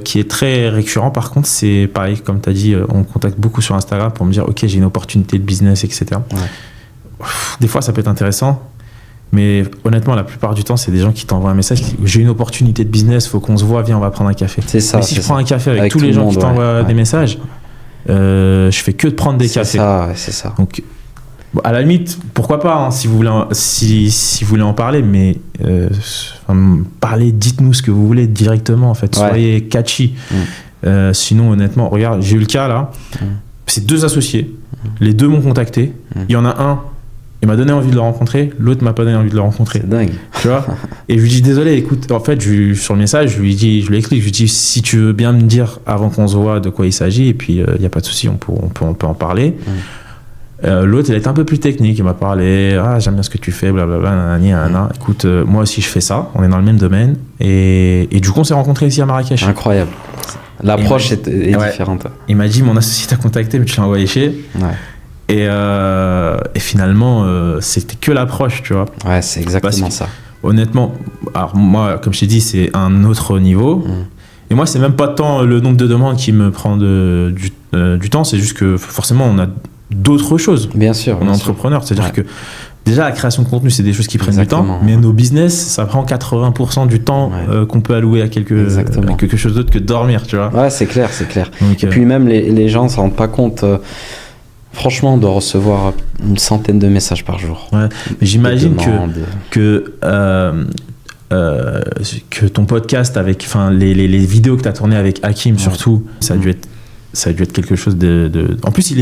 qui est très récurrent, par contre, c'est pareil, comme tu as dit, on me contacte beaucoup sur Instagram pour me dire, ok, j'ai une opportunité de business, etc. Des fois, ça peut être intéressant, mais honnêtement, la plupart du temps, c'est des gens qui t'envoient un message, qui disent, j'ai une opportunité de business, faut qu'on se voit, viens, on va prendre un café. C'est ça. Mais si je prends un café avec tous les gens qui t'envoient des messages, je fais que de prendre des cafés. C'est ça. Donc, à la limite, pourquoi pas, hein, si vous voulez en parler, mais parlez, dites-nous ce que vous voulez directement, en fait. Soyez catchy. Sinon, honnêtement, regarde, j'ai eu le cas là, c'est 2 associés, les 2 m'ont contacté, il y en a un, il m'a donné envie de le rencontrer, l'autre m'a pas donné envie de le rencontrer. C'est dingue. Tu vois. Et je lui dis, désolé, écoute, en fait, sur le message, je lui explique, je lui dis, si tu veux bien me dire avant qu'on se voit de quoi il s'agit, et puis il n'y a pas de souci, on peut en parler. L'autre, il était un peu plus technique, il m'a parlé, j'aime bien ce que tu fais, blablabla, nanana. Écoute, moi aussi je fais ça, on est dans le même domaine, et du coup on s'est rencontrés ici à Marrakech. Incroyable. L'approche est différente. Il m'a dit, mon associé t'a contacté, mais tu l'as envoyé chez. Et finalement, c'était que l'approche, tu vois. Ouais, c'est exactement ça. Honnêtement, alors moi, comme je t'ai dit, c'est un autre niveau. Et moi, c'est même pas tant le nombre de demandes qui me prend du temps, c'est juste que forcément, on a d'autres choses. Bien sûr. On est entrepreneur, c'est-à-dire que déjà la création de contenu, c'est des choses qui prennent du temps, mais nos business, ça prend 80% du temps qu'on peut allouer à quelque chose d'autre que dormir, tu vois. Ouais, c'est clair. Donc, et puis même les gens ne s'en rendent pas compte. Franchement, on doit recevoir une centaine de messages par jour. Ouais, mais j'imagine que ton podcast avec, les vidéos que tu as tournées avec Hakim, surtout, ça a dû être quelque chose de... En plus,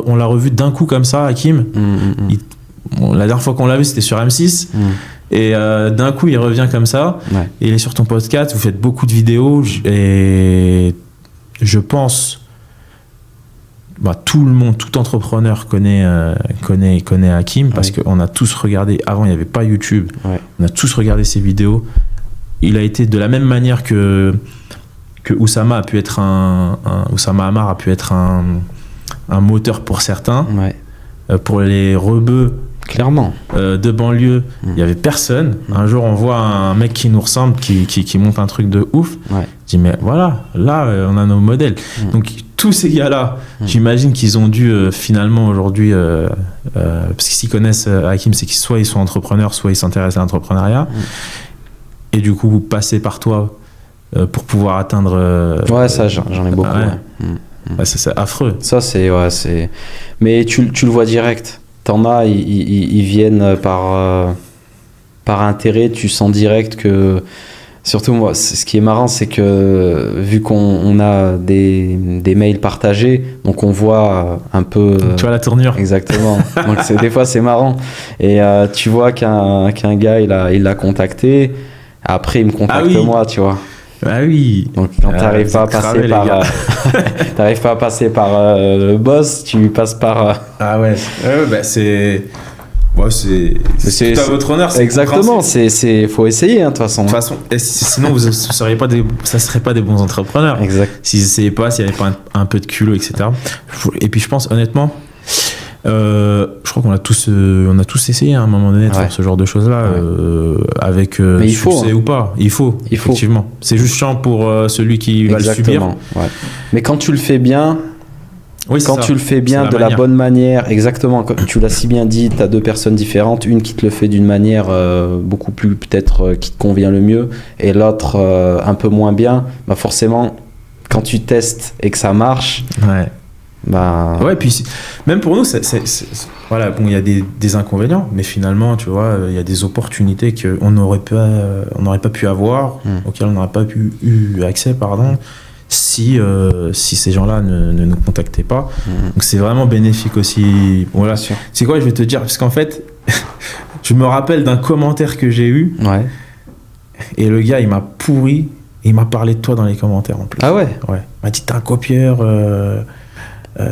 on l'a revu d'un coup comme ça, Hakim. La dernière fois qu'on l'a vu, c'était sur M6. Et d'un coup, il revient comme ça. Et il est sur ton podcast. Vous faites beaucoup de vidéos. Et je pense... tout le monde, tout entrepreneur connaît Hakim parce qu'on a tous regardé. Avant, il n'y avait pas YouTube. On a tous regardé ses vidéos. Il a été de la même manière que Oussama a pu être Oussama Hamar a pu être un moteur pour certains. Ouais. Pour les rebeux, clairement, de banlieue, il y avait personne. Un jour, on voit un mec qui nous ressemble, qui monte un truc de ouf. Ouais. Je dis, mais voilà, là, on a nos modèles. Donc, tous ces gars-là, j'imagine qu'ils ont dû finalement aujourd'hui, parce qu'ils s'y connaissent, Hakim, c'est qu'ils soit ils sont entrepreneurs, soit ils s'intéressent à l'entrepreneuriat. Et du coup, passer par toi pour pouvoir atteindre. Ouais, ça, j'en ai beaucoup. Ouais. Ouais, c'est affreux. Ça, c'est. Mais tu le vois direct. T'en as, ils viennent par intérêt. Tu sens direct que. Surtout, moi, ce qui est marrant, c'est que vu qu'on a des mails partagés, donc on voit un peu. Tu vois la tournure. Exactement. Donc des fois, c'est marrant. Et tu vois qu'un gars, il l'a contacté. Après, il me contacte moi, tu vois. Ah oui. Donc quand t'arrives pas à passer par t'arrives pas à passer par le boss, tu passes par ah ouais. Bah c'est tout à votre honneur. Exactement. C'est faut essayer de toute façon. De toute façon, sinon vous seriez pas ça serait pas des bons entrepreneurs. Exact. S'ils essayaient pas, s'il y avait pas un peu de culot, etc. Et puis je pense honnêtement. Je crois qu'on a tous essayé à un moment donné de faire ce genre de choses là avec succès ou pas. Il faut effectivement. C'est juste chiant pour celui qui va le subir. Ouais. Mais quand tu le fais bien, tu le fais bien de la bonne manière, exactement. Comme tu l'as si bien dit, tu as deux personnes différentes, une qui te le fait d'une manière beaucoup plus peut-être qui te convient le mieux, et l'autre un peu moins bien. Bah forcément, quand tu testes et que ça marche. Ouais. Ouais, puis même pour nous, voilà, bon, il y a des inconvénients, mais finalement, tu vois, il y a des opportunités qu'on n'aurait pas pu avoir, auxquelles on n'aurait pas eu accès, si ces gens-là ne nous contactaient pas. Donc c'est vraiment bénéfique aussi. Voilà. C'est quoi, je vais te dire, parce qu'en fait, je me rappelle d'un commentaire que j'ai eu, et le gars, il m'a pourri, et il m'a parlé de toi dans les commentaires en plus. Ah ouais? Ouais. Il m'a dit, t'es un copieur.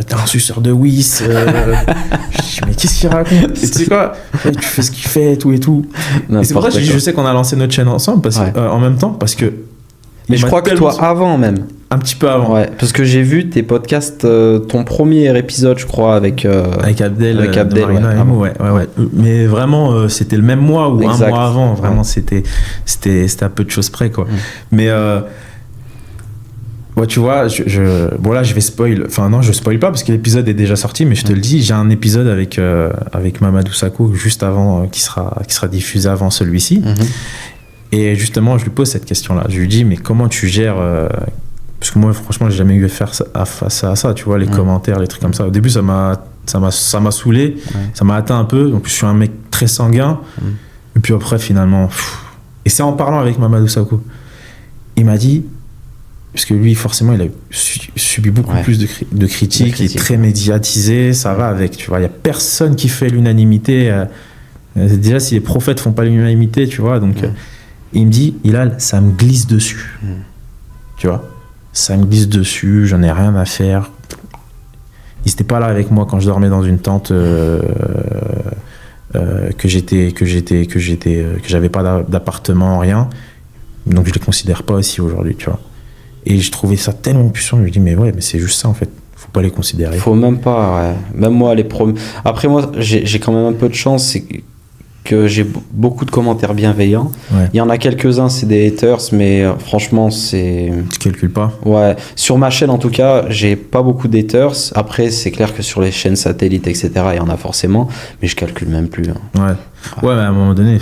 T'es un suceur de whiz. Je dis, mais qu'est-ce qu'il raconte? Tu sais quoi? Tu fais ce qu'il fait, tout et tout. Et c'est pour ça que je sais qu'on a lancé notre chaîne ensemble en même temps, parce que. Mais je crois que toi, avant même. Un petit peu avant. Ouais, parce que j'ai vu tes podcasts, ton premier épisode, je crois, avec Abdel. Ouais. Mais vraiment, c'était le même mois ou un mois avant. Vraiment, c'était à peu de choses près, quoi. Mais. Ouais, tu vois, bon là je vais spoil, enfin non je spoil pas parce que l'épisode est déjà sorti, mais je te le dis, j'ai un épisode avec Mamadou Sakho juste avant, qui sera diffusé avant celui-ci. Et justement je lui pose cette question-là, je lui dis mais comment tu gères, parce que moi franchement j'ai jamais eu face à ça, tu vois, les commentaires, les trucs comme ça. Au début ça m'a saoulé, ça m'a atteint un peu, donc je suis un mec très sanguin, et puis après finalement, et c'est en parlant avec Mamadou Sakho, il m'a dit, parce que lui, forcément, il a subi beaucoup plus de critiques, il est très médiatisé, ça va avec, tu vois. Il n'y a personne qui fait l'unanimité. Déjà, si les prophètes font pas l'unanimité, tu vois. Donc, il me dit, Hilal, ça me glisse dessus. Tu vois, ça me glisse dessus, j'en ai rien à faire. Il n'était pas là avec moi quand je dormais dans une tente que j'avais pas d'appartement, rien. Donc, je les considère pas aussi aujourd'hui, tu vois. Et je trouvais ça tellement puissant, je me dis mais c'est juste ça en fait, faut pas les considérer. Faut même pas, même moi les premiers. Après moi j'ai quand même un peu de chance, c'est que j'ai beaucoup de commentaires bienveillants. Il y en a quelques-uns, c'est des haters, mais franchement c'est... Tu calcules pas? Ouais, sur ma chaîne en tout cas, j'ai pas beaucoup d'haters. Après c'est clair que sur les chaînes satellites etc, il y en a forcément, mais je calcule même plus. Ouais, mais à un moment donné,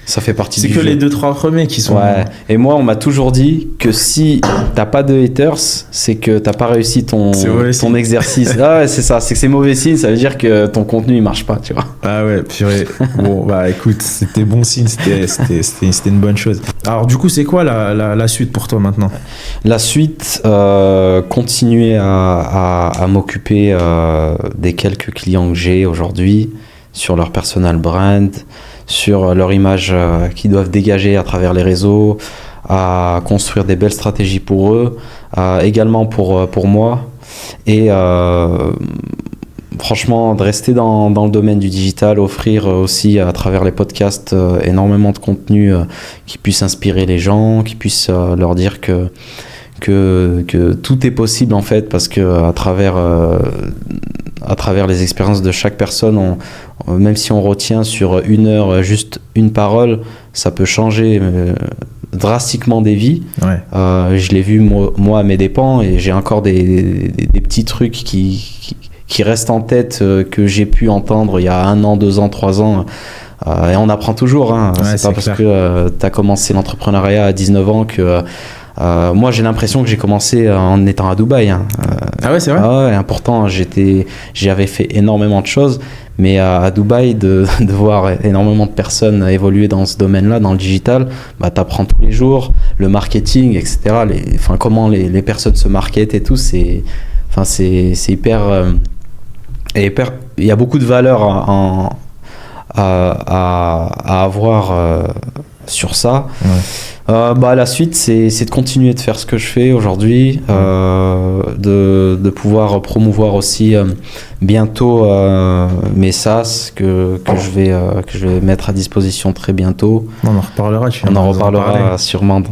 ça fait partie du jeu. C'est que les 2-3 premiers qui sont... Ouais, et moi, on m'a toujours dit que si t'as pas de haters, c'est que t'as pas réussi ton exercice. Ah ouais, c'est ça, c'est que c'est mauvais signe, ça veut dire que ton contenu, il marche pas, tu vois. Ah ouais, purée. Bon, bah écoute, c'était bon signe, c'était une bonne chose. Alors du coup, c'est quoi la suite pour toi maintenant? La suite, continuer à m'occuper des quelques clients que j'ai aujourd'hui, sur leur personal brand, sur leur image qu'ils doivent dégager à travers les réseaux, à construire des belles stratégies pour eux, également pour moi, et franchement de rester dans le domaine du digital, offrir aussi à travers les podcasts énormément de contenu qui puisse inspirer les gens, qui puisse leur dire que tout est possible en fait, parce que à travers à travers les expériences de chaque personne, même si on retient sur 1 heure juste une parole, ça peut changer drastiquement des vies. Ouais. Je l'ai vu moi à mes dépens, et j'ai encore des petits trucs qui restent en tête, que j'ai pu entendre il y a 1 an, 2 ans, 3 ans. Et on apprend toujours, hein. Ouais, c'est pas parce que tu as commencé l'entrepreneuriat à 19 ans que... moi, j'ai l'impression que j'ai commencé en étant à Dubaï, hein. Ah ouais, c'est vrai? Ah ouais, important. J'avais fait énormément de choses, mais à Dubaï, de voir énormément de personnes évoluer dans ce domaine-là, dans le digital, bah, tu apprends tous les jours, le marketing, etc. Comment les personnes se marketent et tout, c'est hyper... il y a beaucoup de valeur à avoir sur ça. Ouais. La suite, c'est de continuer de faire ce que je fais aujourd'hui, de pouvoir promouvoir aussi bientôt mes SaaS que je vais mettre à disposition très bientôt. On en reparlera. On en reparlera sûrement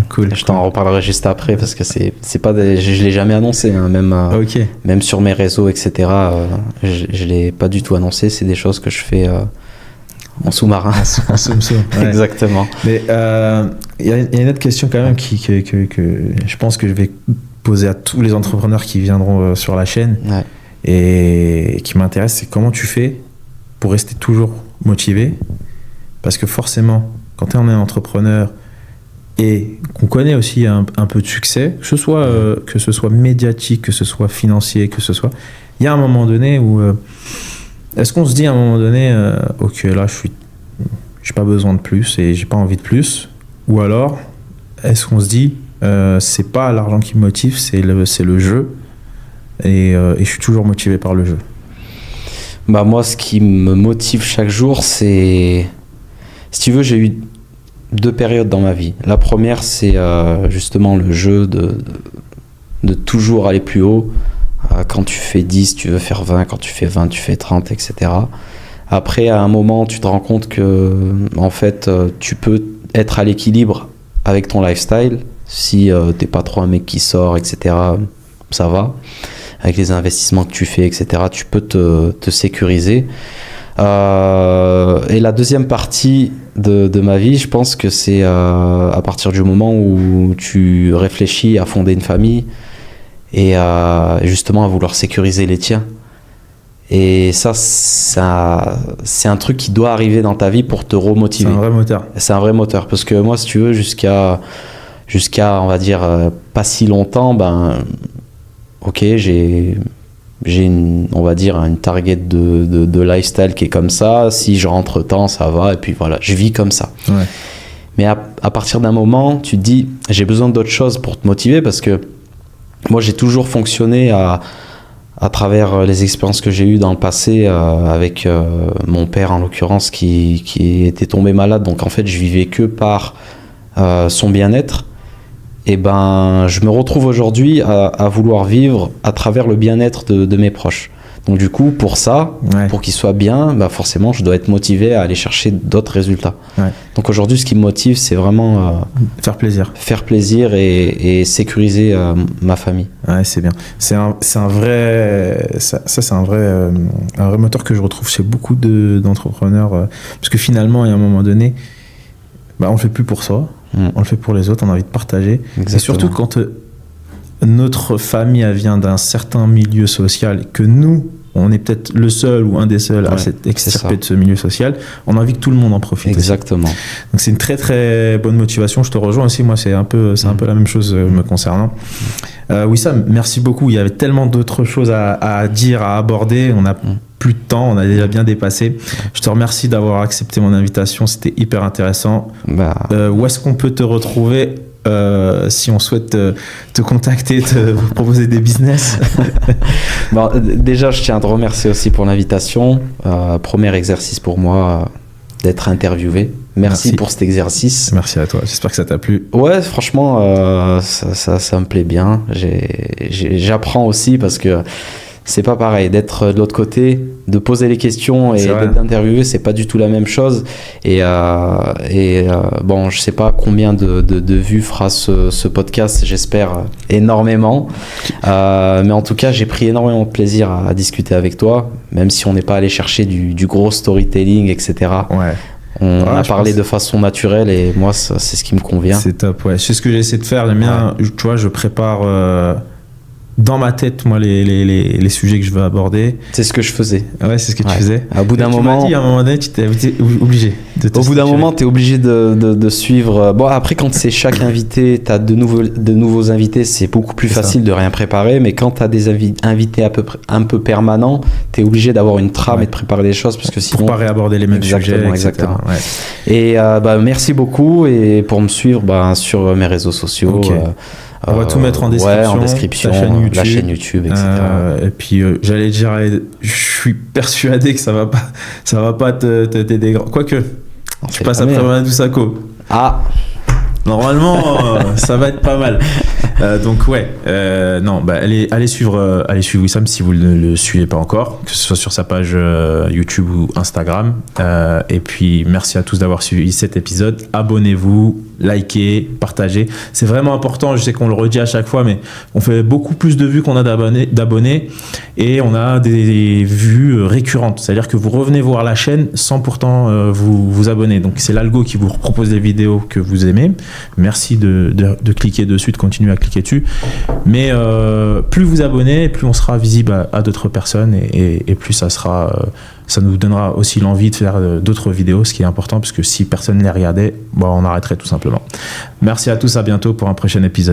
Cool. Je t'en reparlerai juste après, parce que c'est pas je l'ai jamais annoncé, hein, même sur mes réseaux, etc. Je l'ai pas du tout annoncé. C'est des choses que je fais en sous-marin. En soum-soum, ouais. Exactement. Mais il y a une autre question quand même que je pense que je vais poser à tous les entrepreneurs qui viendront sur la chaîne, Ouais. et qui m'intéresse, c'est comment tu fais pour rester toujours motivé, parce que forcément, quand tu es un entrepreneur et qu'on connaît aussi un peu de succès, que ce soit médiatique, que ce soit financier, il y a un moment donné où est-ce qu'on se dit à un moment donné, ok, là, j'ai pas besoin de plus et j'ai pas envie de plus, ou alors est-ce qu'on se dit, c'est pas l'argent qui me motive, c'est le jeu, et je suis toujours motivé par le jeu. Bah moi, ce qui me motive chaque jour, c'est, si tu veux, j'ai eu 2 périodes dans ma vie. La première, c'est justement le jeu de toujours aller plus haut. Quand tu fais 10, tu veux faire 20, quand tu fais 20, tu fais 30, etc. Après, à un moment, tu te rends compte que, en fait, tu peux être à l'équilibre avec ton lifestyle. Si t'es pas trop un mec qui sort, etc., ça va. Avec les investissements que tu fais, etc., tu peux te sécuriser. Et la deuxième partie de ma vie, je pense que c'est à partir du moment où tu réfléchis à fonder une famille, et justement à vouloir sécuriser les tiens. Et ça, c'est un truc qui doit arriver dans ta vie pour te remotiver. C'est un vrai moteur. C'est un vrai moteur, parce que moi, si tu veux, jusqu'à on va dire, pas si longtemps, ok, j'ai on va dire, une target de lifestyle qui est comme ça. Si je rentre temps, ça va, et puis voilà, je vis comme ça. Ouais. Mais à partir d'un moment, tu te dis, j'ai besoin d'autre chose pour te motiver, parce que moi, j'ai toujours fonctionné à travers les expériences que j'ai eues dans le passé, avec mon père, en l'occurrence, qui était tombé malade. Donc, en fait, je vivais que par son bien-être. Et je me retrouve aujourd'hui à vouloir vivre à travers le bien-être de mes proches. Donc, du coup, pour ça, Ouais. pour qu'ils soient bien, forcément, je dois être motivé à aller chercher d'autres résultats. Ouais. Donc, aujourd'hui, ce qui me motive, c'est vraiment faire plaisir et sécuriser ma famille. Ouais, c'est bien. C'est un vrai, c'est un vrai moteur que je retrouve chez beaucoup d'entrepreneurs, parce que finalement, il y a un moment donné, on le fait plus pour soi, on le fait pour les autres, on a envie de partager. Exactement. Et surtout quand notre famille vient d'un certain milieu social, que nous, on est peut-être le seul ou un des seuls à s'être extirpé de ce milieu social, on a envie que tout le monde en profite. Exactement. Aussi. Donc c'est une très très bonne motivation, je te rejoins aussi, moi c'est un peu la même chose me concernant. Wissam, merci beaucoup, il y avait tellement d'autres choses à dire, à aborder, on a plus de temps, on a déjà bien dépassé. Je te remercie d'avoir accepté mon invitation, c'était hyper intéressant. Où est-ce qu'on peut te retrouver si on souhaite te contacter, te proposer des business? Déjà, je tiens à te remercier aussi pour l'invitation. Premier exercice pour moi d'être interviewé. Merci pour cet exercice. Merci à toi, j'espère que ça t'a plu. Ouais, franchement, ça me plaît bien. J'apprends aussi, parce que c'est pas pareil. D'être de l'autre côté, de poser les questions et d'être interviewé, c'est pas du tout la même chose. Et bon, je sais pas combien de vues fera ce podcast, j'espère énormément. Mais en tout cas, j'ai pris énormément de plaisir à discuter avec toi, même si on n'est pas allé chercher du gros storytelling, etc. Ouais. On a parlé de façon naturelle et moi, c'est ce qui me convient. C'est top, ouais. C'est ce que j'essaie de faire. J'aime bien, tu vois, je prépare dans ma tête, moi, les sujets que je veux aborder. C'est ce que je faisais. Ouais, c'est ce que tu faisais. Au bout d'un moment... Tu m'as dit, à un moment donné, tu t'es obligé de te Au bout d'un moment, tu es obligé de suivre. Bon, après, quand c'est chaque invité, tu as de nouveaux invités, c'est beaucoup plus facile de rien préparer. Mais quand tu as des invités un peu permanents, tu es obligé d'avoir une trame et de préparer des choses. Parce que sinon... Pour pas réaborder les mêmes sujets, etc. Exactement. Ouais. Et merci beaucoup. Et pour me suivre sur mes réseaux sociaux... Okay. On va tout mettre en description, la chaîne YouTube, etc. Et puis j'allais dire, je suis persuadé que ça va pas t'aider. Quoique, tu passes après Mamadou Sakho. Ah. Normalement, ça va être pas mal. Donc ouais, non, allez suivre Wissam si vous ne le suivez pas encore, que ce soit sur sa page YouTube ou Instagram. Et puis merci à tous d'avoir suivi cet épisode. Abonnez-vous, likez, partagez. C'est vraiment important. Je sais qu'on le redit à chaque fois, mais on fait beaucoup plus de vues qu'on a d'abonnés et on a des vues récurrentes. C'est-à-dire que vous revenez voir la chaîne sans pourtant vous abonner. Donc c'est l'algo qui vous propose des vidéos que vous aimez. Merci de cliquer dessus, de continuer à cliquer dessus. Mais plus vous abonnez, plus on sera visible à d'autres personnes et plus ça nous donnera aussi l'envie de faire d'autres vidéos, ce qui est important, parce que si personne ne les regardait, on arrêterait tout simplement. Merci à tous, à bientôt pour un prochain épisode.